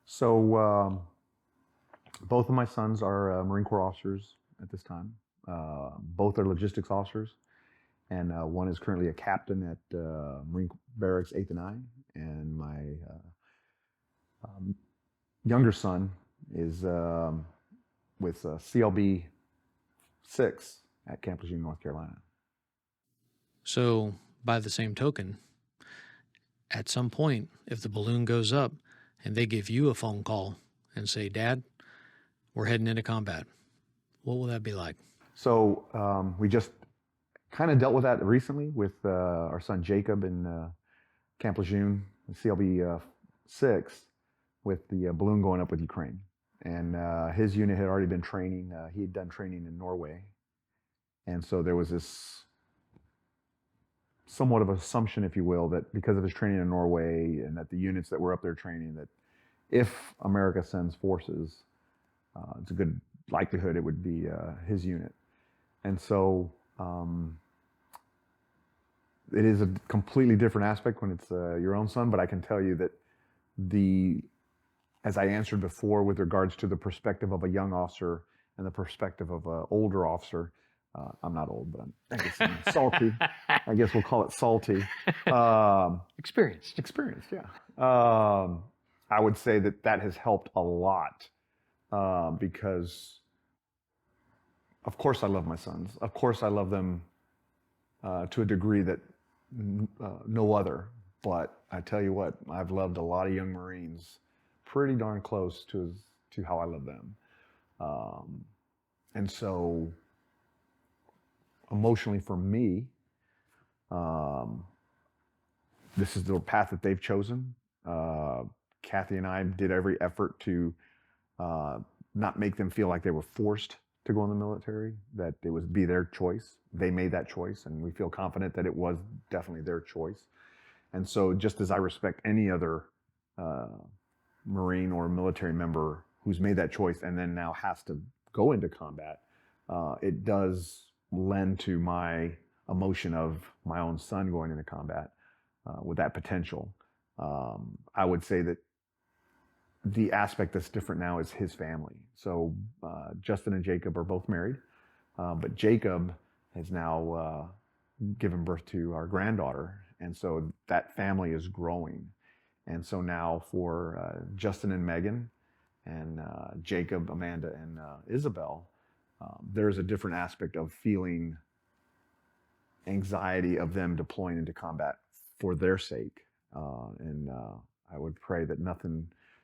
So both of my sons are Marine Corps officers at this time. Both are logistics officers. And one is currently a captain at Marine Barracks 8th and I. And my younger son is with CLB 6 at Camp Lejeune, North Carolina. So by the same token, at some point, if the balloon goes up and they give you a phone call and say, Dad, we're heading into combat, what will that be like? So we just kind of dealt with that recently with our son Jacob in Camp Lejeune, CLB 6, with the balloon going up with Ukraine. And his unit had already been training. He had done training in Norway. And so there was this somewhat of assumption, if you will, that because of his training in Norway and that the units that were up there training, that if America sends forces, it's a good likelihood it would be his unit. And so it is a completely different aspect when it's your own son, but I can tell you that as I answered before with regards to the perspective of a young officer and the perspective of an older officer, I'm not old, but I guess I'm salty. I guess we'll call it salty. Experienced, yeah. I would say that has helped a lot because, of course, I love my sons. Of course, I love them to a degree that no other. But I tell you what, I've loved a lot of young Marines pretty darn close to how I love them. And so emotionally for me, this is the path that they've chosen. Cathy and I did every effort to not make them feel like they were forced to go in the military, that it would be their choice. They made that choice, and we feel confident that it was definitely their choice. And so just as I respect any other Marine or military member who's made that choice and then now has to go into combat, it does lend to my emotion of my own son going into combat with that potential. I would say that the aspect that's different now is his family. So Justin and Jacob are both married, but Jacob has now given birth to our granddaughter, and so that family is growing. And so now for Justin and Megan, and Jacob, Amanda, and Isabel, there's a different aspect of feeling anxiety of them deploying into combat for their sake. And I would pray that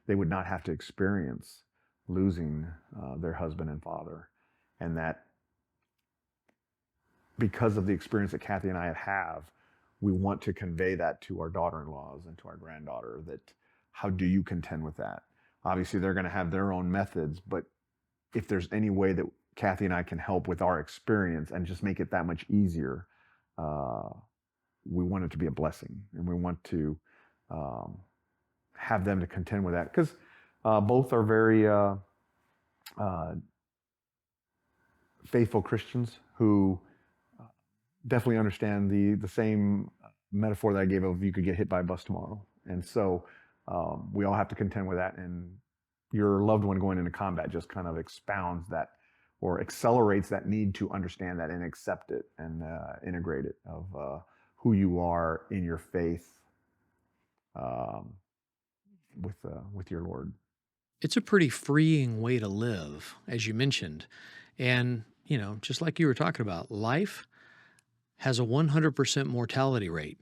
they would not have to experience losing their husband and father. And that because of the experience that Cathy and I have, we want to convey that to our daughter-in-laws and to our granddaughter, that how do you contend with that? Obviously, they're going to have their own methods, but if there's any way that Cathy and I can help with our experience and just make it that much easier, we want it to be a blessing, and we want to have them to contend with that, because both are very faithful Christians who definitely understand the same metaphor that I gave of you could get hit by a bus tomorrow. And so we all have to contend with that, and your loved one going into combat just kind of expounds that or accelerates that need to understand that and accept it and integrate it of who you are in your faith with your Lord. It's a pretty freeing way to live, as you mentioned. And, just like you were talking about, life has a 100% mortality rate.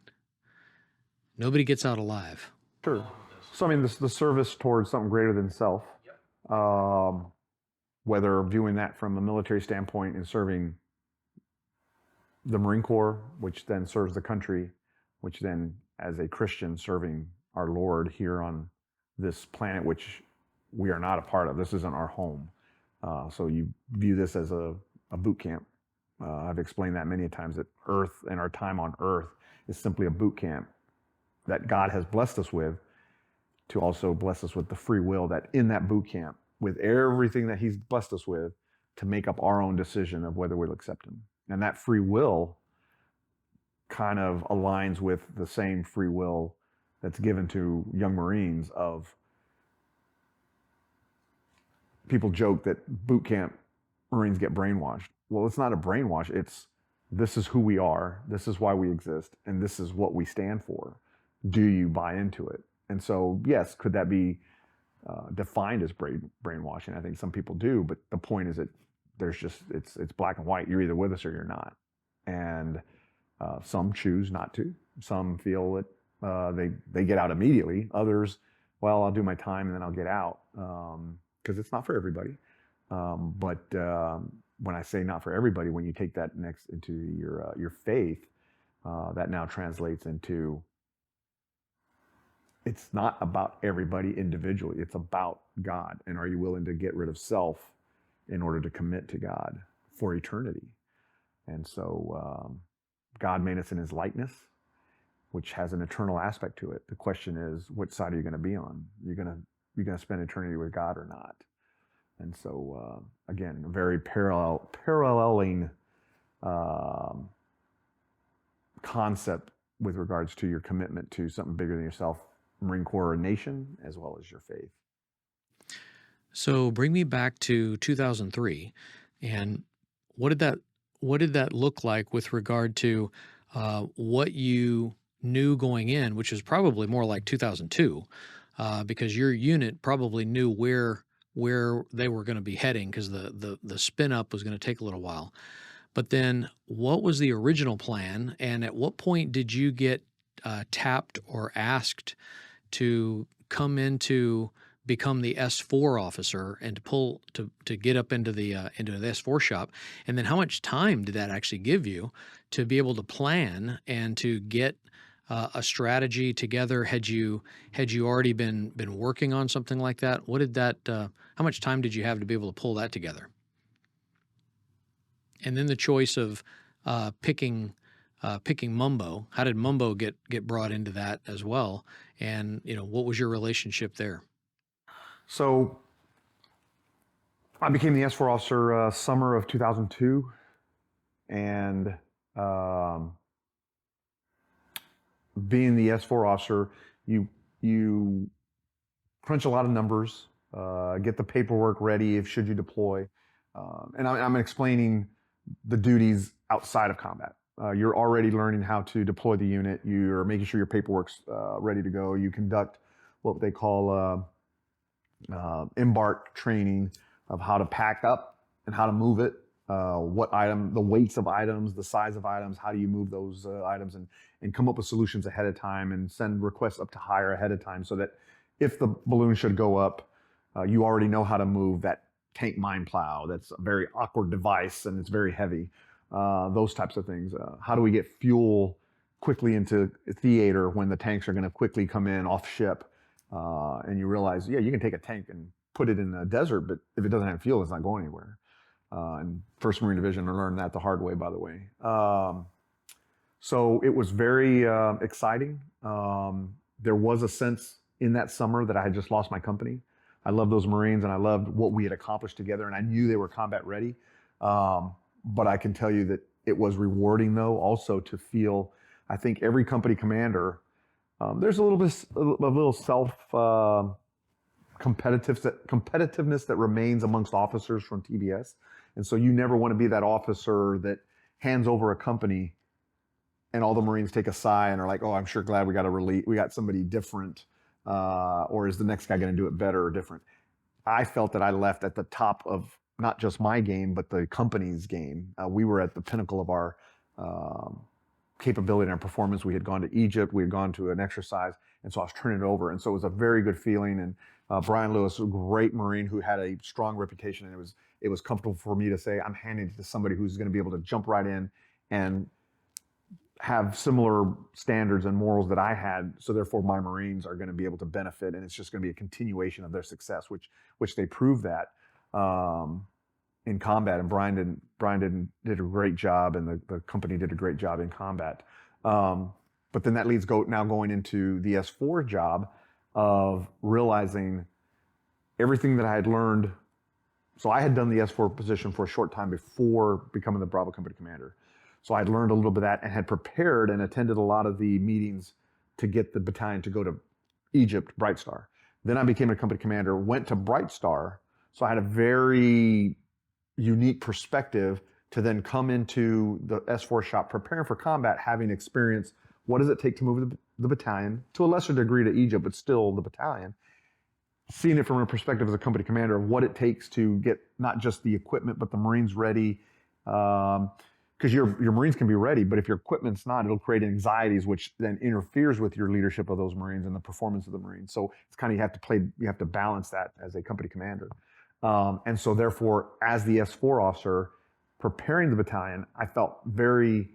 Nobody gets out alive. Sure. So, I mean, the service towards something greater than self, whether viewing that from a military standpoint and serving the Marine Corps, which then serves the country, which then, as a Christian, serving our Lord here on this planet, which we are not a part of. This isn't our home. So you view this as a boot camp. I've explained that many times, that Earth and our time on Earth is simply a boot camp that God has blessed us with, to also bless us with the free will that in that boot camp, with everything that He's blessed us with, to make up our own decision of whether we'll accept Him. And that free will kind of aligns with the same free will that's given to young Marines. Of people joke that boot camp Marines get brainwashed. Well, it's not a brainwash. It's, this is who we are, this is why we exist, and this is what we stand for. Do you buy into it? And so, yes, could that be defined as brainwashing? I think some people do, but the point is that there's just, it's black and white. You're either with us or you're not. And some choose not to. Some feel that they get out immediately. Others, well, I'll do my time and then I'll get out, because it's not for everybody. But when I say not for everybody, when you take that next into your faith, that now translates into, it's not about everybody individually. It's about God. And are you willing to get rid of self in order to commit to God for eternity? And so God made us in His likeness, which has an eternal aspect to it. The question is, which side are you going to be on? You're going to spend eternity with God or not? And so, again, a very paralleling concept with regards to your commitment to something bigger than yourself, Marine Corps, nation, as well as your faith. So bring me back to 2003, and what did that look like with regard to what you knew going in, which was probably more like 2002, because your unit probably knew where they were going to be heading, because the spin up was going to take a little while. But then what was the original plan, and at what point did you get tapped or asked to come into become the S-4 officer and to get up into the S-4 shop? And then how much time did that actually give you to be able to plan and to get a strategy together? Had you already been working on something like that? What did that? How much time did you have to be able to pull that together? And then the choice of picking Mumbo. How did Mumbo get brought into that as well? And what was your relationship there? So I became the S4 officer summer of 2002, and being the S4 officer, you crunch a lot of numbers, get the paperwork ready if should you deploy, and I'm explaining the duties outside of combat. You're already learning how to deploy the unit. You're making sure your paperwork's ready to go. You conduct what they call embark training of how to pack up and how to move it, what item, the weights of items, the size of items, how do you move those items, and come up with solutions ahead of time and send requests up to higher ahead of time so that if the balloon should go up, you already know how to move that tank mine plow. That's a very awkward device and it's very heavy. Those types of things. How do we get fuel quickly into theater when the tanks are going to quickly come in off ship? And you realize, yeah, you can take a tank and put it in the desert, but if it doesn't have fuel, it's not going anywhere. And 1st Marine Division, I learned that the hard way, by the way. So it was very exciting. There was a sense in that summer that I had just lost my company. I loved those Marines and I loved what we had accomplished together, and I knew they were combat ready. But I can tell you that it was rewarding, though, also to feel, I think every company commander, there's a little self competitiveness that remains amongst officers from TBS. And so you never want to be that officer that hands over a company and all the Marines take a sigh and are like, oh, I'm sure glad we got somebody different. Or is the next guy going to do it better or different? I felt that I left at the top of not just my game, but the company's game. We were at the pinnacle of our capability and our performance. We had gone to Egypt, we had gone to an exercise, and so I was turning it over. And so it was a very good feeling. And Brian Lewis, a great Marine who had a strong reputation, and it was comfortable for me to say, I'm handing it to somebody who's going to be able to jump right in and have similar standards and morals that I had, so therefore my Marines are going to be able to benefit, and it's just going to be a continuation of their success, which they proved that in combat. And Brian did a great job, and the company did a great job in combat. But then that leads now going into the S4 job of realizing everything that I had learned. So I had done the S4 position for a short time before becoming the Bravo Company Commander. So I'd learned a little bit of that and had prepared and attended a lot of the meetings to get the battalion to go to Egypt, Bright Star. Then I became a company commander, went to Bright Star. So I had a very unique perspective to then come into the S4 shop, preparing for combat, having experience. What does it take to move the battalion, to a lesser degree to Egypt, but still the battalion? Seeing it from a perspective as a company commander of what it takes to get not just the equipment, but the Marines ready. Because your Marines can be ready, but if your equipment's not, it'll create anxieties, which then interferes with your leadership of those Marines and the performance of the Marines. So it's kind of, you have to balance that as a company commander. And so therefore, as the S4 officer preparing the battalion, I felt very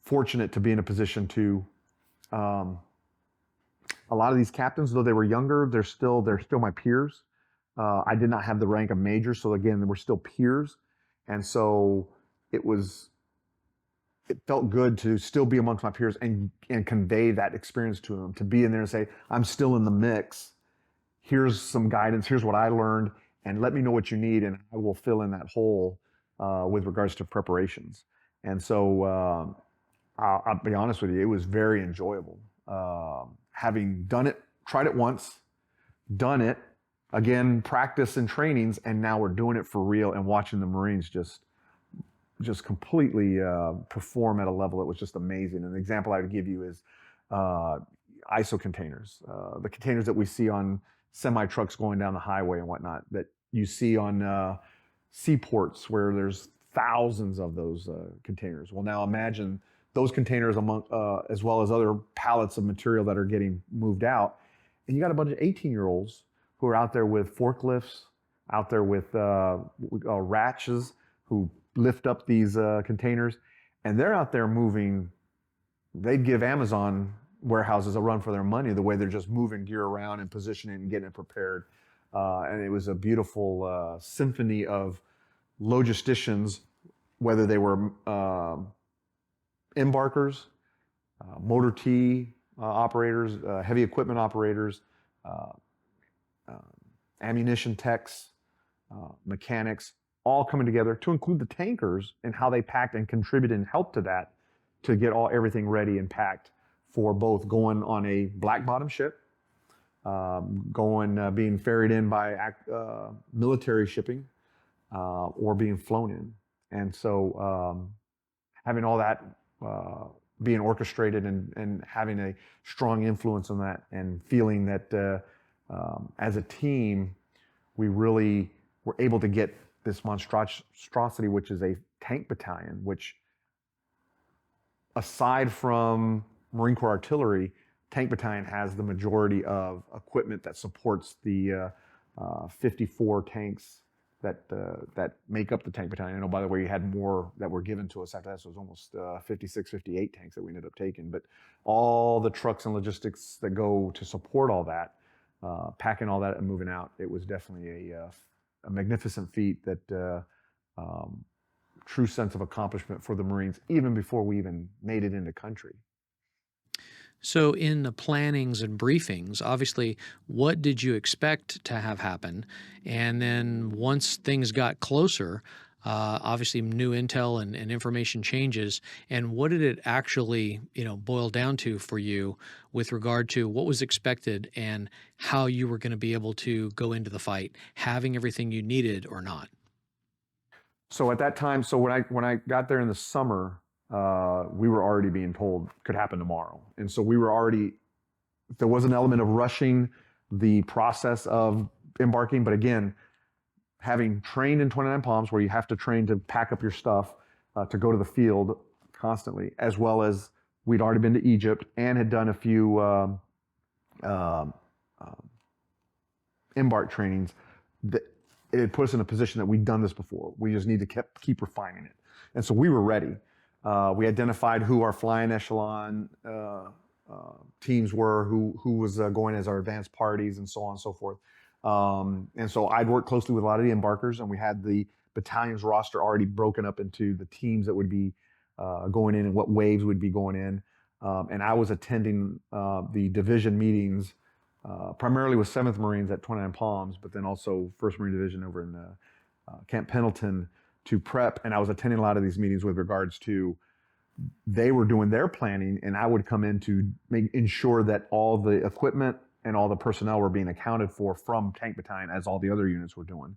fortunate to be in a position to, a lot of these captains, though they were younger, they're still my peers. I did not have the rank of major, so again, they were still peers. And so it felt good to still be amongst my peers and convey that experience to them, to be in there and say, I'm still in the mix. Here's some guidance. Here's what I learned, and let me know what you need, and I will fill in that hole with regards to preparations. And so I'll be honest with you, it was very enjoyable. Having done it, tried it once, done it, again, practice and trainings, and now we're doing it for real and watching the Marines just completely perform at a level that was just amazing. And the example I would give you is ISO containers, the containers that we see on semi trucks going down the highway and whatnot, that you see on seaports where there's thousands of those containers. Well, now imagine those containers as well as other pallets of material that are getting moved out. And you got a bunch of 18-year-olds who are out there with forklifts, out there with ratchets who lift up these containers. And they're out there moving. They'd give Amazon warehouses a run for their money the way they're just moving gear around and positioning and getting it prepared. And it was a beautiful symphony of logisticians, whether they were embarkers, motor T operators, heavy equipment operators, ammunition techs, mechanics, all coming together to include the tankers and how they packed and contributed and helped to that to get everything ready and packed for both going on a black bottom ship, being ferried in by military shipping, or being flown in. And so having all that being orchestrated and having a strong influence on that, and feeling that as a team, we really were able to get this monstrosity, which is a tank battalion, which aside from Marine Corps artillery, tank battalion has the majority of equipment that supports the 54 tanks that make up the tank battalion. I know, by the way, we had more that were given to us after that, so it was almost 56, 58 tanks that we ended up taking. But all the trucks and logistics that go to support all that, packing all that and moving out, it was definitely a magnificent feat that true sense of accomplishment for the Marines, even before we even made it into country. So in the plannings and briefings, obviously, what did you expect to have happen? And then once things got closer, obviously new intel and information changes. And what did it actually, boil down to for you with regard to what was expected and how you were going to be able to go into the fight, having everything you needed or not? So at that time, when I got there in the summer, we were already being told could happen tomorrow. And so there was an element of rushing the process of embarking. But again, having trained in 29 Palms, where you have to train to pack up your stuff to go to the field constantly, as well as we'd already been to Egypt and had done a few embark trainings, it put us in a position that we'd done this before. We just need to keep refining it. And so we were ready. We identified who our flying echelon teams were, who was going as our advanced parties, and so on and so forth. And so I'd worked closely with a lot of the embarkers, and we had the battalion's roster already broken up into the teams that would be going in and what waves would be going in. And I was attending the division meetings primarily with 7th Marines at 29 Palms, but then also 1st Marine Division over in Camp Pendleton to prep. And I was attending a lot of these meetings with regards to they were doing their planning, and I would come in to ensure that all the equipment and all the personnel were being accounted for from Tank Battalion, as all the other units were doing.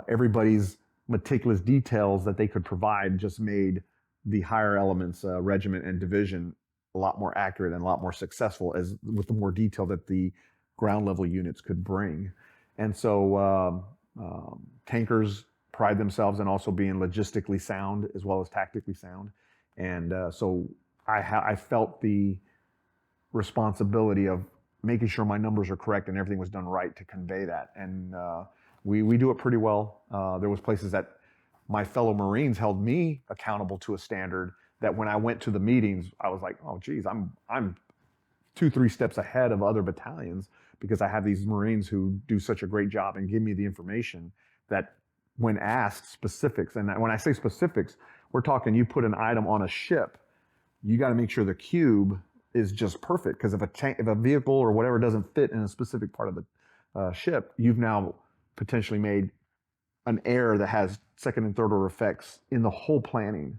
Everybody's meticulous details that they could provide just made the higher elements, regiment and division, a lot more accurate and a lot more successful with the more detail that the ground level units could bring. And so tankers pride themselves in also being logistically sound as well as tactically sound. And so I felt the responsibility of making sure my numbers are correct and everything was done right to convey that. And we do it pretty well. There was places that my fellow Marines held me accountable to a standard that when I went to the meetings, I was like, oh geez, I'm 2-3 steps ahead of other battalions, because I have these Marines who do such a great job and give me the information that when asked specifics, and when I say specifics, we're talking you put an item on a ship, you got to make sure the cube is just perfect, because if a vehicle or whatever doesn't fit in a specific part of the ship, you've now potentially made an error that has second and third order effects in the whole planning,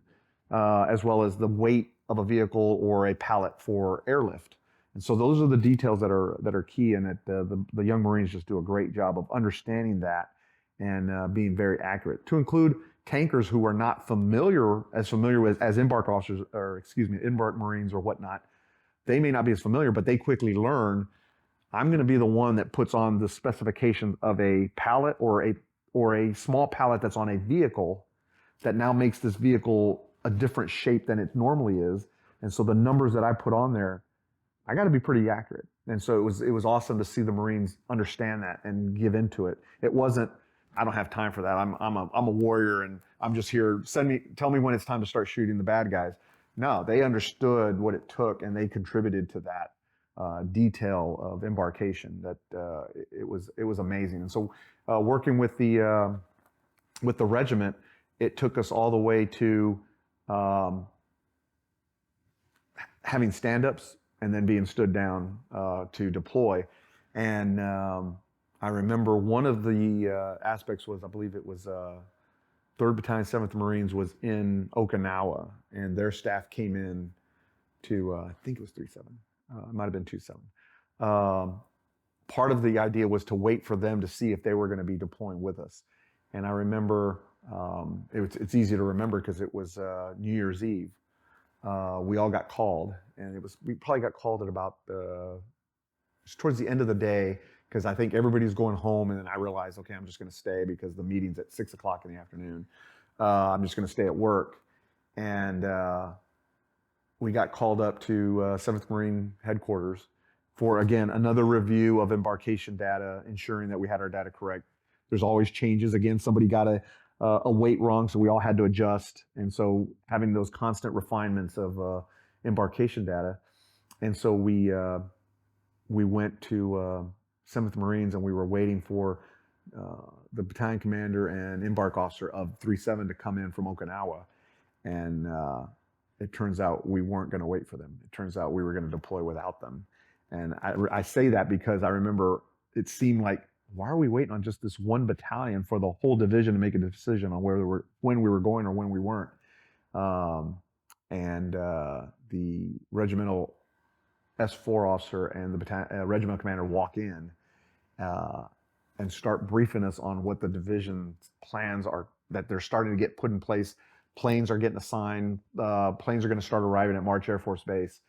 as well as the weight of a vehicle or a pallet for airlift. And so those are the details that are key, and that the young Marines just do a great job of understanding that and being very accurate. To include tankers who are not familiar with as embark officers, or embark Marines or whatnot, they may not be as familiar, but they quickly learn, I'm going to be the one that puts on the specifications of a pallet or a small pallet that's on a vehicle that now makes this vehicle a different shape than it normally is. And so the numbers that I put on there, I got to be pretty accurate. And so it was awesome to see the Marines understand that and give into it. It wasn't, I don't have time for that. I'm a warrior and I'm just here. Tell me when it's time to start shooting the bad guys. No, they understood what it took and they contributed to that detail of embarkation. That it was amazing. And so working with the regiment, it took us all the way to having stand-ups and then being stood down to deploy. And I remember one of the aspects was, I believe it was 3rd Battalion, 7th Marines was in Okinawa, and their staff came in to, I think it was 3-7. It might have been 2-7. Part of the idea was to wait for them to see if they were going to be deploying with us. And I remember, it's easy to remember because it was New Year's Eve. We all got called, and we probably got called at about towards the end of the day, because I think everybody's going home, and then I realized, okay, I'm just going to stay because the meeting's at 6 o'clock in the afternoon. I'm just going to stay at work. And we got called up to 7th Marine headquarters for, again, another review of embarkation data, ensuring that we had our data correct. There's always changes. Again, somebody got a weight wrong, so we all had to adjust. And so having those constant refinements of embarkation data. And so we went to 7th Marines, and we were waiting for the battalion commander and embark officer of 3-7 to come in from Okinawa. And it turns out we weren't going to wait for them. It turns out we were going to deploy without them. And I say that because I remember it seemed like, why are we waiting on just this one battalion for the whole division to make a decision on when we were going or when we weren't? And the regimental S-4 officer and the regimental commander walk in and start briefing us on what the division's plans are, that they're starting to get put in place. Planes are getting assigned. Planes are going to start arriving at March Air Force Base.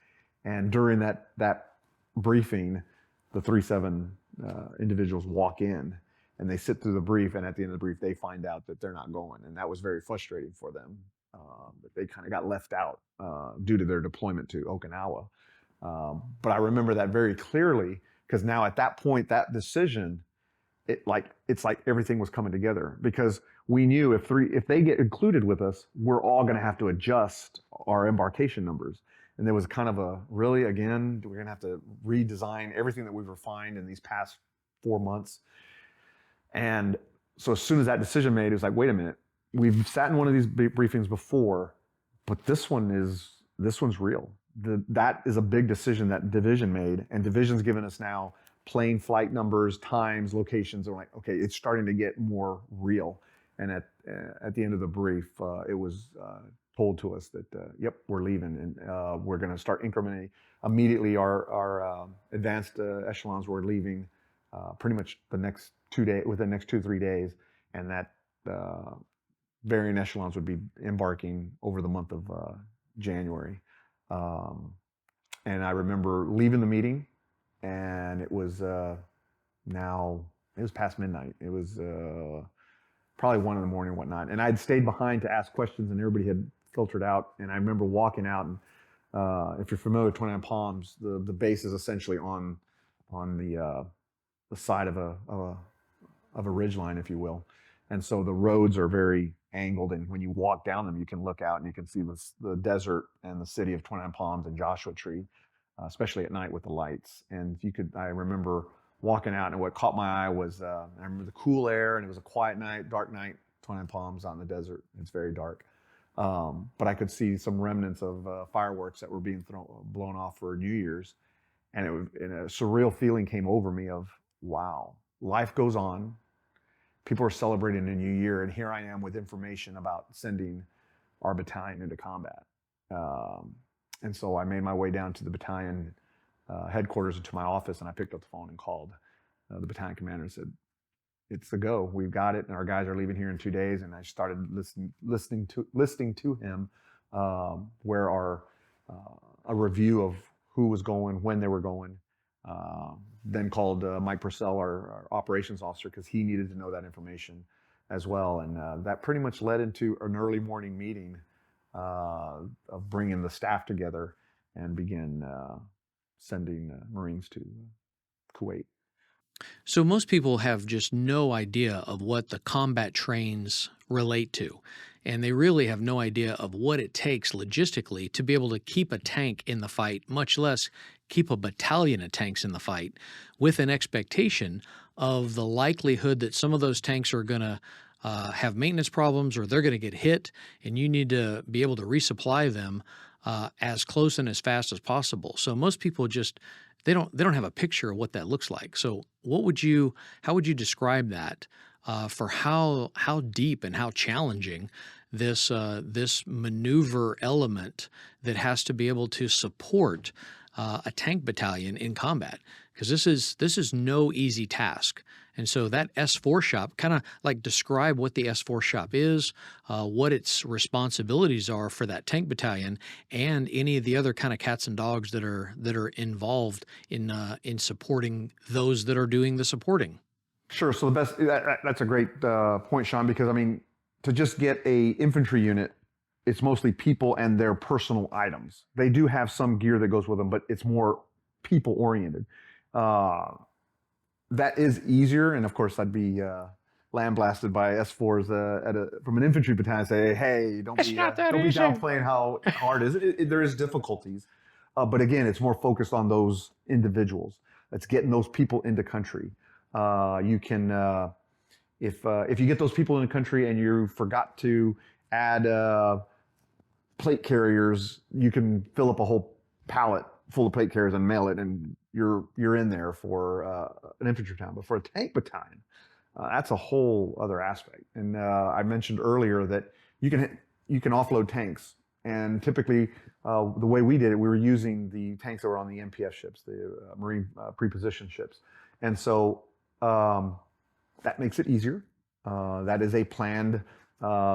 And during that briefing, the 3-7 individuals walk in, and they sit through the brief, and at the end of the brief, they find out that they're not going. And that was very frustrating for them, that they kind of got left out due to their deployment to Okinawa. But I remember that very clearly, because now at that point, that decision, it's like everything was coming together, because we knew if they get included with us, we're all going to have to adjust our embarkation numbers. And there was kind of we're going to have to redesign everything that we've refined in these past 4 months. And so as soon as that decision made, it was like, wait a minute, we've sat in one of these briefings before, but this one's real. That is a big decision that division made, and division's given us now plane flight numbers, times, locations. And we're like, okay, it's starting to get more real. And at the end of the brief, it was told to us that, yep, we're leaving, and we're going to start incrementing immediately. Our advanced echelons were leaving pretty much within the next 2-3 days, and that varying echelons would be embarking over the month of January. And I remember leaving the meeting, and it was past midnight. It was probably 1 in the morning, whatnot. And I'd stayed behind to ask questions, and everybody had filtered out. And I remember walking out, and if you're familiar with 29 Palms, the base is essentially on the side of a ridgeline, if you will. And so the roads are very angled, and when you walk down them, you can look out and you can see the desert and the city of 29 Palms and Joshua Tree, especially at night with the lights. And I remember walking out, and what caught my eye was, I remember the cool air, and it was a quiet night, dark night, 29 Palms out in the desert. It's very dark. But I could see some remnants of fireworks that were being blown off for New Year's. And a surreal feeling came over me of, wow, life goes on. People are celebrating a new year, and here I am with information about sending our battalion into combat. And so I made my way down to the battalion headquarters and to my office, and I picked up the phone and called the battalion commander and said, it's a go. We've got it, and our guys are leaving here in 2 days. And I started listening to him where a review of who was going, when they were going. Then called Mike Purcell, our operations officer, because he needed to know that information. as well. And that pretty much led into an early morning meeting of bringing the staff together and begin sending Marines to Kuwait. So most people have just no idea of what the combat trains relate to. And they really have no idea of what it takes logistically to be able to keep a tank in the fight, much less keep a battalion of tanks in the fight, with an expectation of the likelihood that some of those tanks are going to have maintenance problems, or they're going to get hit, and you need to be able to resupply them as close and as fast as possible. So most people just they don't have a picture of what that looks like. So how would you describe that for how deep and how challenging this maneuver element that has to be able to support a tank battalion in combat? Because this is no easy task. And so that S-4 shop, kind of like describe what the S-4 shop is, what its responsibilities are for that tank battalion, and any of the other kind of cats and dogs that are involved in supporting those that are doing the supporting. Sure. So that's a great point, Sean, because I mean, to just get a infantry unit, it's mostly people and their personal items. They do have some gear that goes with them, but it's more people oriented. That is easier, and of course, I'd be lambasted by S4s from an infantry battalion. Say, hey, don't be downplaying how hard it is. There is difficulties, but again, it's more focused on those individuals. It's getting those people into country. You can, if you get those people in the country and you forgot to add plate carriers, you can fill up a whole pallet full of plate carriers and mail it, and you're in there for an infantry battalion. But for a tank battalion, that's a whole other aspect. And I mentioned earlier that you can offload tanks, and typically the way we did it, we were using the tanks that were on the MPF ships, the Marine pre-position ships, and so that makes it easier. That is a planned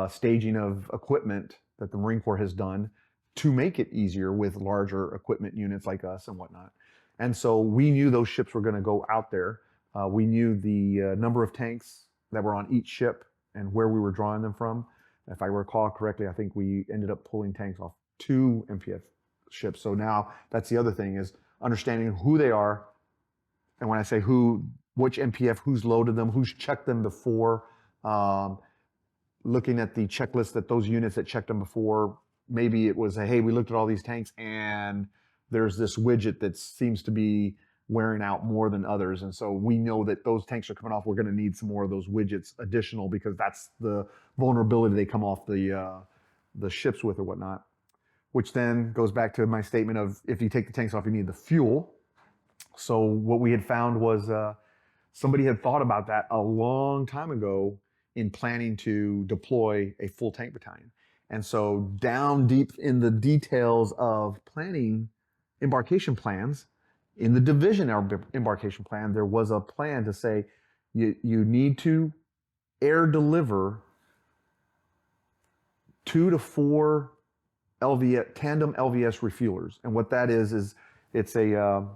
staging of equipment that the Marine Corps has done to make it easier with larger equipment units like us and whatnot. And so we knew those ships were going to go out there. We knew the number of tanks that were on each ship and where we were drawing them from. If I recall correctly, I think we ended up pulling tanks off 2 MPF ships. So now that's the other thing, is understanding who they are. And when I say which MPF, who's loaded them, who's checked them before, looking at the checklist that those units that checked them before, maybe it was, hey, we looked at all these tanks and there's this widget that seems to be wearing out more than others. And so we know that those tanks are coming off. We're going to need some more of those widgets additional, because that's the vulnerability they come off the ships with or whatnot. Which then goes back to my statement of, if you take the tanks off, you need the fuel. So what we had found was somebody had thought about that a long time ago in planning to deploy a full tank battalion. And so down deep in the details of planning embarkation plans, in the division embarkation plan, there was a plan to say you need to air deliver 2 to 4 tandem LVS refuelers. And what that is it's a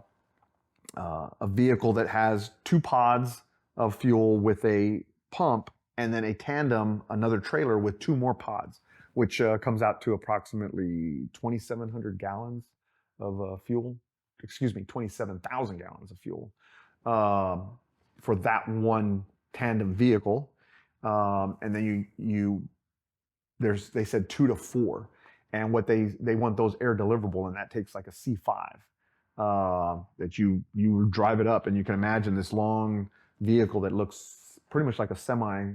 vehicle that has 2 pods of fuel with a pump, and then a tandem, another trailer with 2 more pods, which comes out to approximately 2,700 gallons of fuel. 27,000 gallons of fuel for that one tandem vehicle. And then they said 2 to 4. And what they want those air deliverable, and that takes like a C5 that you drive it up, and you can imagine this long vehicle that looks pretty much like a semi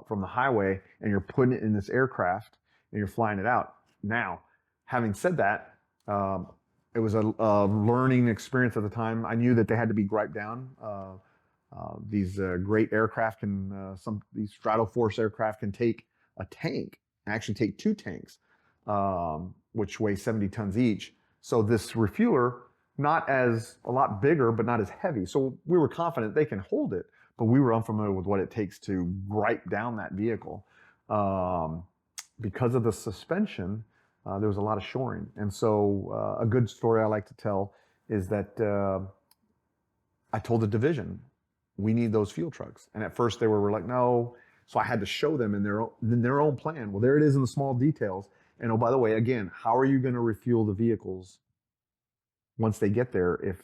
from the highway, and you're putting it in this aircraft and you're flying it out. Now, having said that, it was a learning experience at the time. I knew that they had to be griped down. These great aircraft these Stratoforce aircraft can take a tank, actually take 2 tanks, which weigh 70 tons each. So this refueler, a lot bigger, but not as heavy. So we were confident they can hold it, but we were unfamiliar with what it takes to gripe down that vehicle. Because of the suspension, there was a lot of shoring. And so a good story I like to tell is that I told the division, we need those fuel trucks. And at first they were like, no, So I had to show them in their own plan. Well, there it is in the small details. And oh, by the way, again, how are you going to refuel the vehicles once they get there? If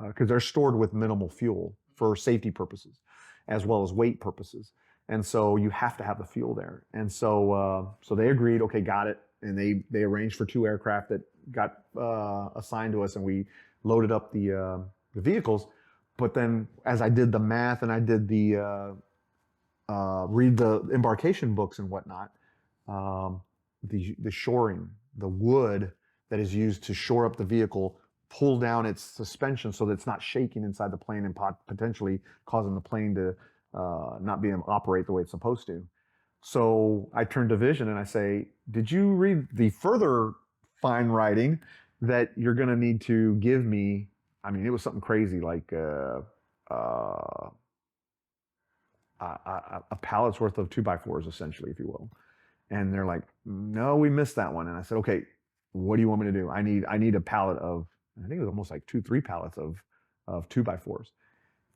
because they're stored with minimal fuel for safety purposes, as well as weight purposes. And so you have to have the fuel there. And so so they agreed. Okay, got it. And they arranged for 2 aircraft that got assigned to us, and we loaded up the vehicles. But then, as I did the math and I did the read the embarkation books and whatnot, the shoring, the wood that is used to shore up the vehicle, pull down its suspension so that it's not shaking inside the plane and potentially causing the plane to not be able to operate the way it's supposed to. So I turn to Vision and I say, did you read the further fine writing that you're going to need to give me? I mean, it was something crazy, like a pallet's worth of 2x4s, essentially, if you will. And they're like, no, we missed that one. And I said, okay, what do you want me to do? I need a pallet of, I think it was almost like 2-3 pallets of 2x4s.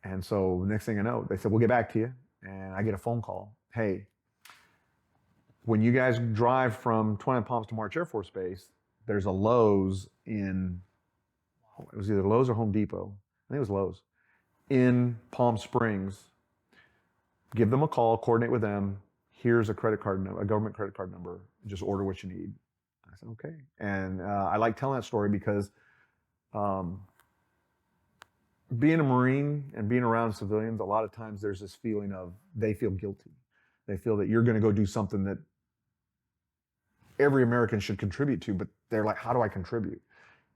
And so next thing I know, they said, we'll get back to you. And I get a phone call. Hey, when you guys drive from 20 Palms to March Air Force Base, there's a Lowe's in, it was either Lowe's or Home Depot. I think it was Lowe's in Palm Springs. Give them a call, coordinate with them. Here's a credit card, a government credit card number. Just order what you need. I said, okay. And I like telling that story because being a Marine and being around civilians, a lot of times there's this feeling of they feel guilty. They feel that you're going to go do something that every American should contribute to, but they're like, how do I contribute?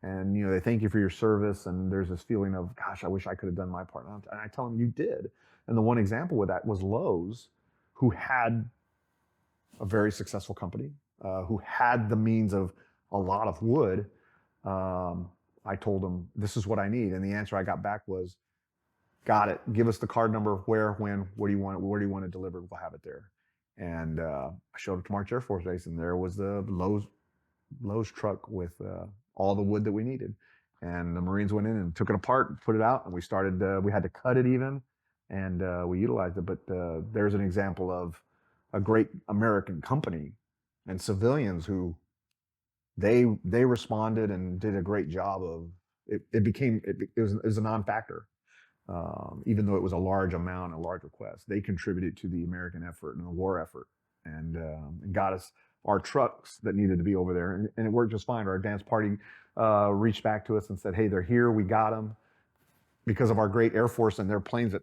And, you know, they thank you for your service, and there's this feeling of, gosh, I wish I could have done my part. And I tell them, you did. And the one example with that was Lowe's, who had a very successful company, who had the means of a lot of wood. I told them, this is what I need. And the answer I got back was, got it. Give us the card number, where, when, what do you want, where do you want it delivered? We'll have it there. And I showed up to March Air Force Base, and there was the Lowe's truck with all the wood that we needed. And the Marines went in and took it apart, put it out, and we started, we had to cut it even, and we utilized it. But there's an example of a great American company and civilians who they responded and did a great job of it. It was a non-factor. Even though it was a large amount, a large request, they contributed to the American effort and the war effort, and got us our trucks that needed to be over there, and it worked just fine. Our advance party reached back to us and said, hey, they're here, we got them, because of our great Air Force and their planes. That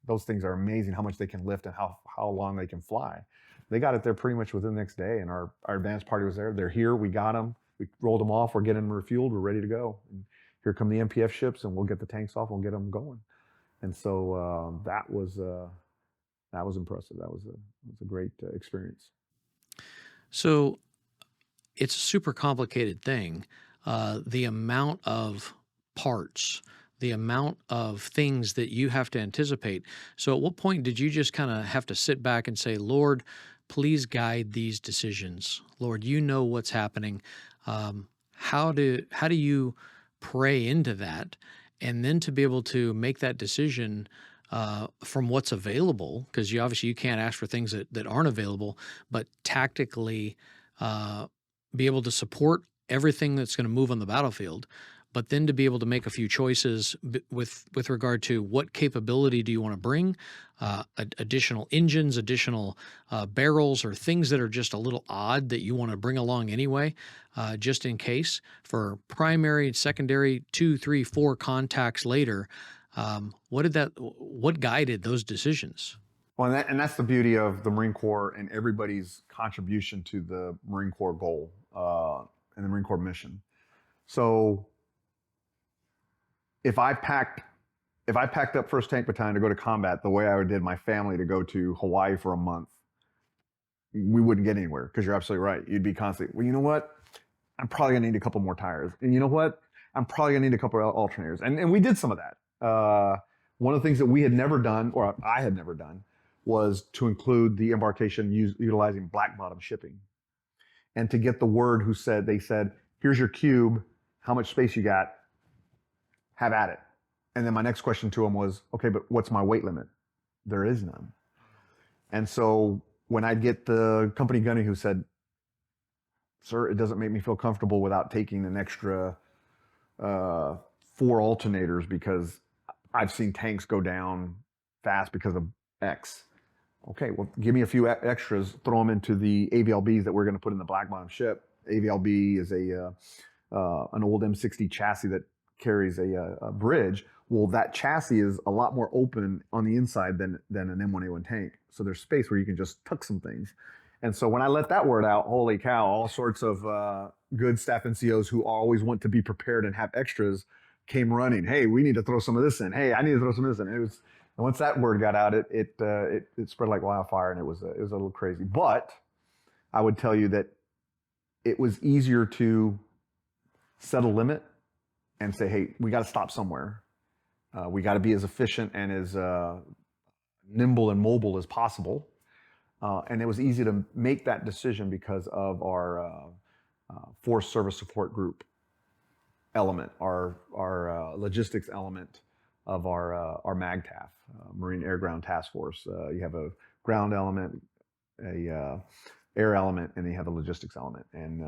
those things are amazing, how much they can lift and how long they can fly. They got it there pretty much within the next day, and our advance party was there. They're here, we got them, we rolled them off, we're getting them refueled, we're ready to go. And here come the MPF ships, and we'll get the tanks off, and we'll get them going. And so that was impressive. That was a great experience. So it's a super complicated thing. The amount of parts, the amount of things that you have to anticipate. So at what point did you just kind of have to sit back and say, Lord, please guide these decisions. Lord, you know what's happening. How do you pray into that? And then to be able to make that decision from what's available, because you can't ask for things that aren't available, but tactically be able to support everything that's going to move on the battlefield, but then to be able to make a few choices with regard to what capability do you want to bring, additional engines, additional barrels, or things that are just a little odd that you want to bring along anyway, just in case for primary, secondary, 2, 3, 4 contacts later. What guided those decisions? Well, and that's the beauty of the Marine Corps and everybody's contribution to the Marine Corps goal and the Marine Corps mission. So if I packed up 1st Tank Battalion to go to combat the way I did my family to go to Hawaii for a month, we wouldn't get anywhere, because you're absolutely right. You'd be constantly, well, you know what? I'm probably gonna need a couple more tires. And you know what? I'm probably gonna need a couple of alternators. And we did some of that. One of the things that we had never done, or I had never done, was to include the embarkation utilizing black bottom shipping. And to get the word they said, here's your cube, how much space you got, have at it. And then my next question to them was, okay, but what's my weight limit? There is none. And so when I'd get the company gunny who said, "Sir, it doesn't make me feel comfortable without taking an extra 4 alternators because I've seen tanks go down fast because of X." Okay, well, give me a few extras, throw them into the AVLBs that we're going to put in the black bottom ship. AVLB is an old M60 chassis that carries a bridge. Well, that chassis is a lot more open on the inside than an M1A1 tank. So there's space where you can just tuck some things. And so when I let that word out, holy cow, all sorts of good staff NCOs who always want to be prepared and have extras came running. Hey, we need to throw some of this in. Hey, I need to throw some of this in. And once that word got out, it spread like wildfire, and it was a little crazy. But I would tell you that it was easier to set a limit and say, hey, we got to stop somewhere. We got to be as efficient and as nimble and mobile as possible. And it was easy to make that decision because of our Force Service Support Group element, our logistics element of our MAGTAF, Marine Air Ground Task Force. You have a ground element, a air element, and then you have a logistics element. And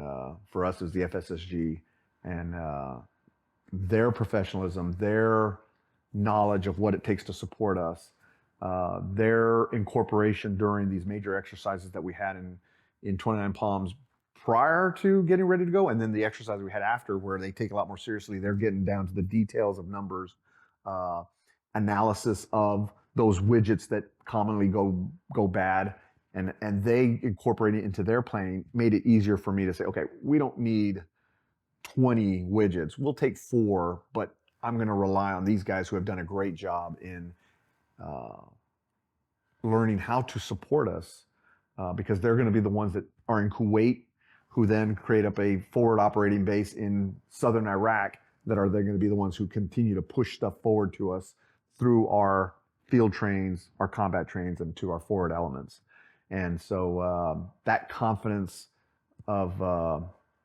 for us, it was the FSSG, and their professionalism, their knowledge of what it takes to support us, their incorporation during these major exercises that we had in 29 Palms prior to getting ready to go, and then the exercise we had after, where they take a lot more seriously. They're getting down to the details of numbers, analysis of those widgets that commonly go bad, and they incorporate it into their planning, made it easier for me to say, okay, we don't need 20 widgets. We'll take 4, but I'm going to rely on these guys who have done a great job in learning how to support us, because they're going to be the ones that are in Kuwait, who then create up a forward operating base in southern Iraq, they're going to be the ones who continue to push stuff forward to us through our field trains, our combat trains, and to our forward elements. And so that confidence of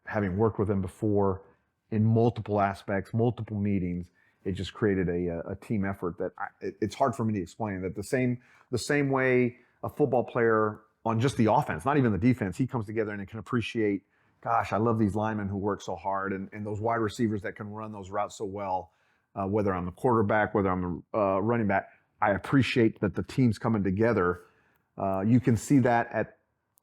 having worked with them before in multiple aspects, multiple meetings, it just created a team effort that it's hard for me to explain. That the same way a football player on just the offense, not even the defense, he comes together and can appreciate, gosh, I love these linemen who work so hard, and those wide receivers that can run those routes so well, whether I'm the quarterback, whether I'm the running back. I appreciate that the team's coming together. You can see that at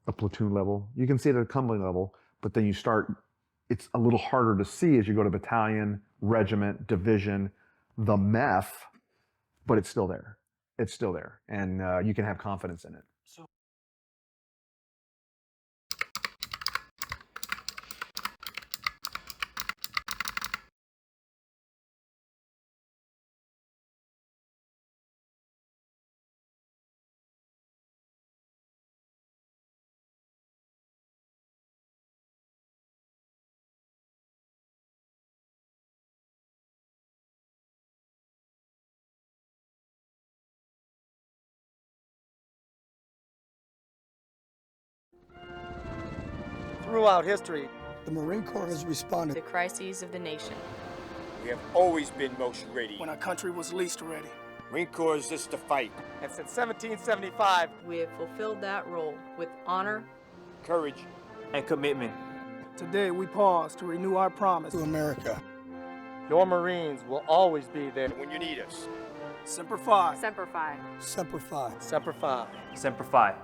a platoon level. You can see it at a company level, but then it's a little harder to see as you go to battalion, regiment, division, the MEF, but it's still there. It's still there, and you can have confidence in it. Throughout history, the Marine Corps has responded to the crises of the nation. We have always been most ready. when our country was least ready. Marine Corps is just to fight. and since 1775, We have fulfilled that role with honor, Courage. And commitment. Today we pause to renew our promise to America. your Marines will always be there. When you need us. Semper Fi. Semper Fi. Semper Fi. Semper Fi. Semper Fi.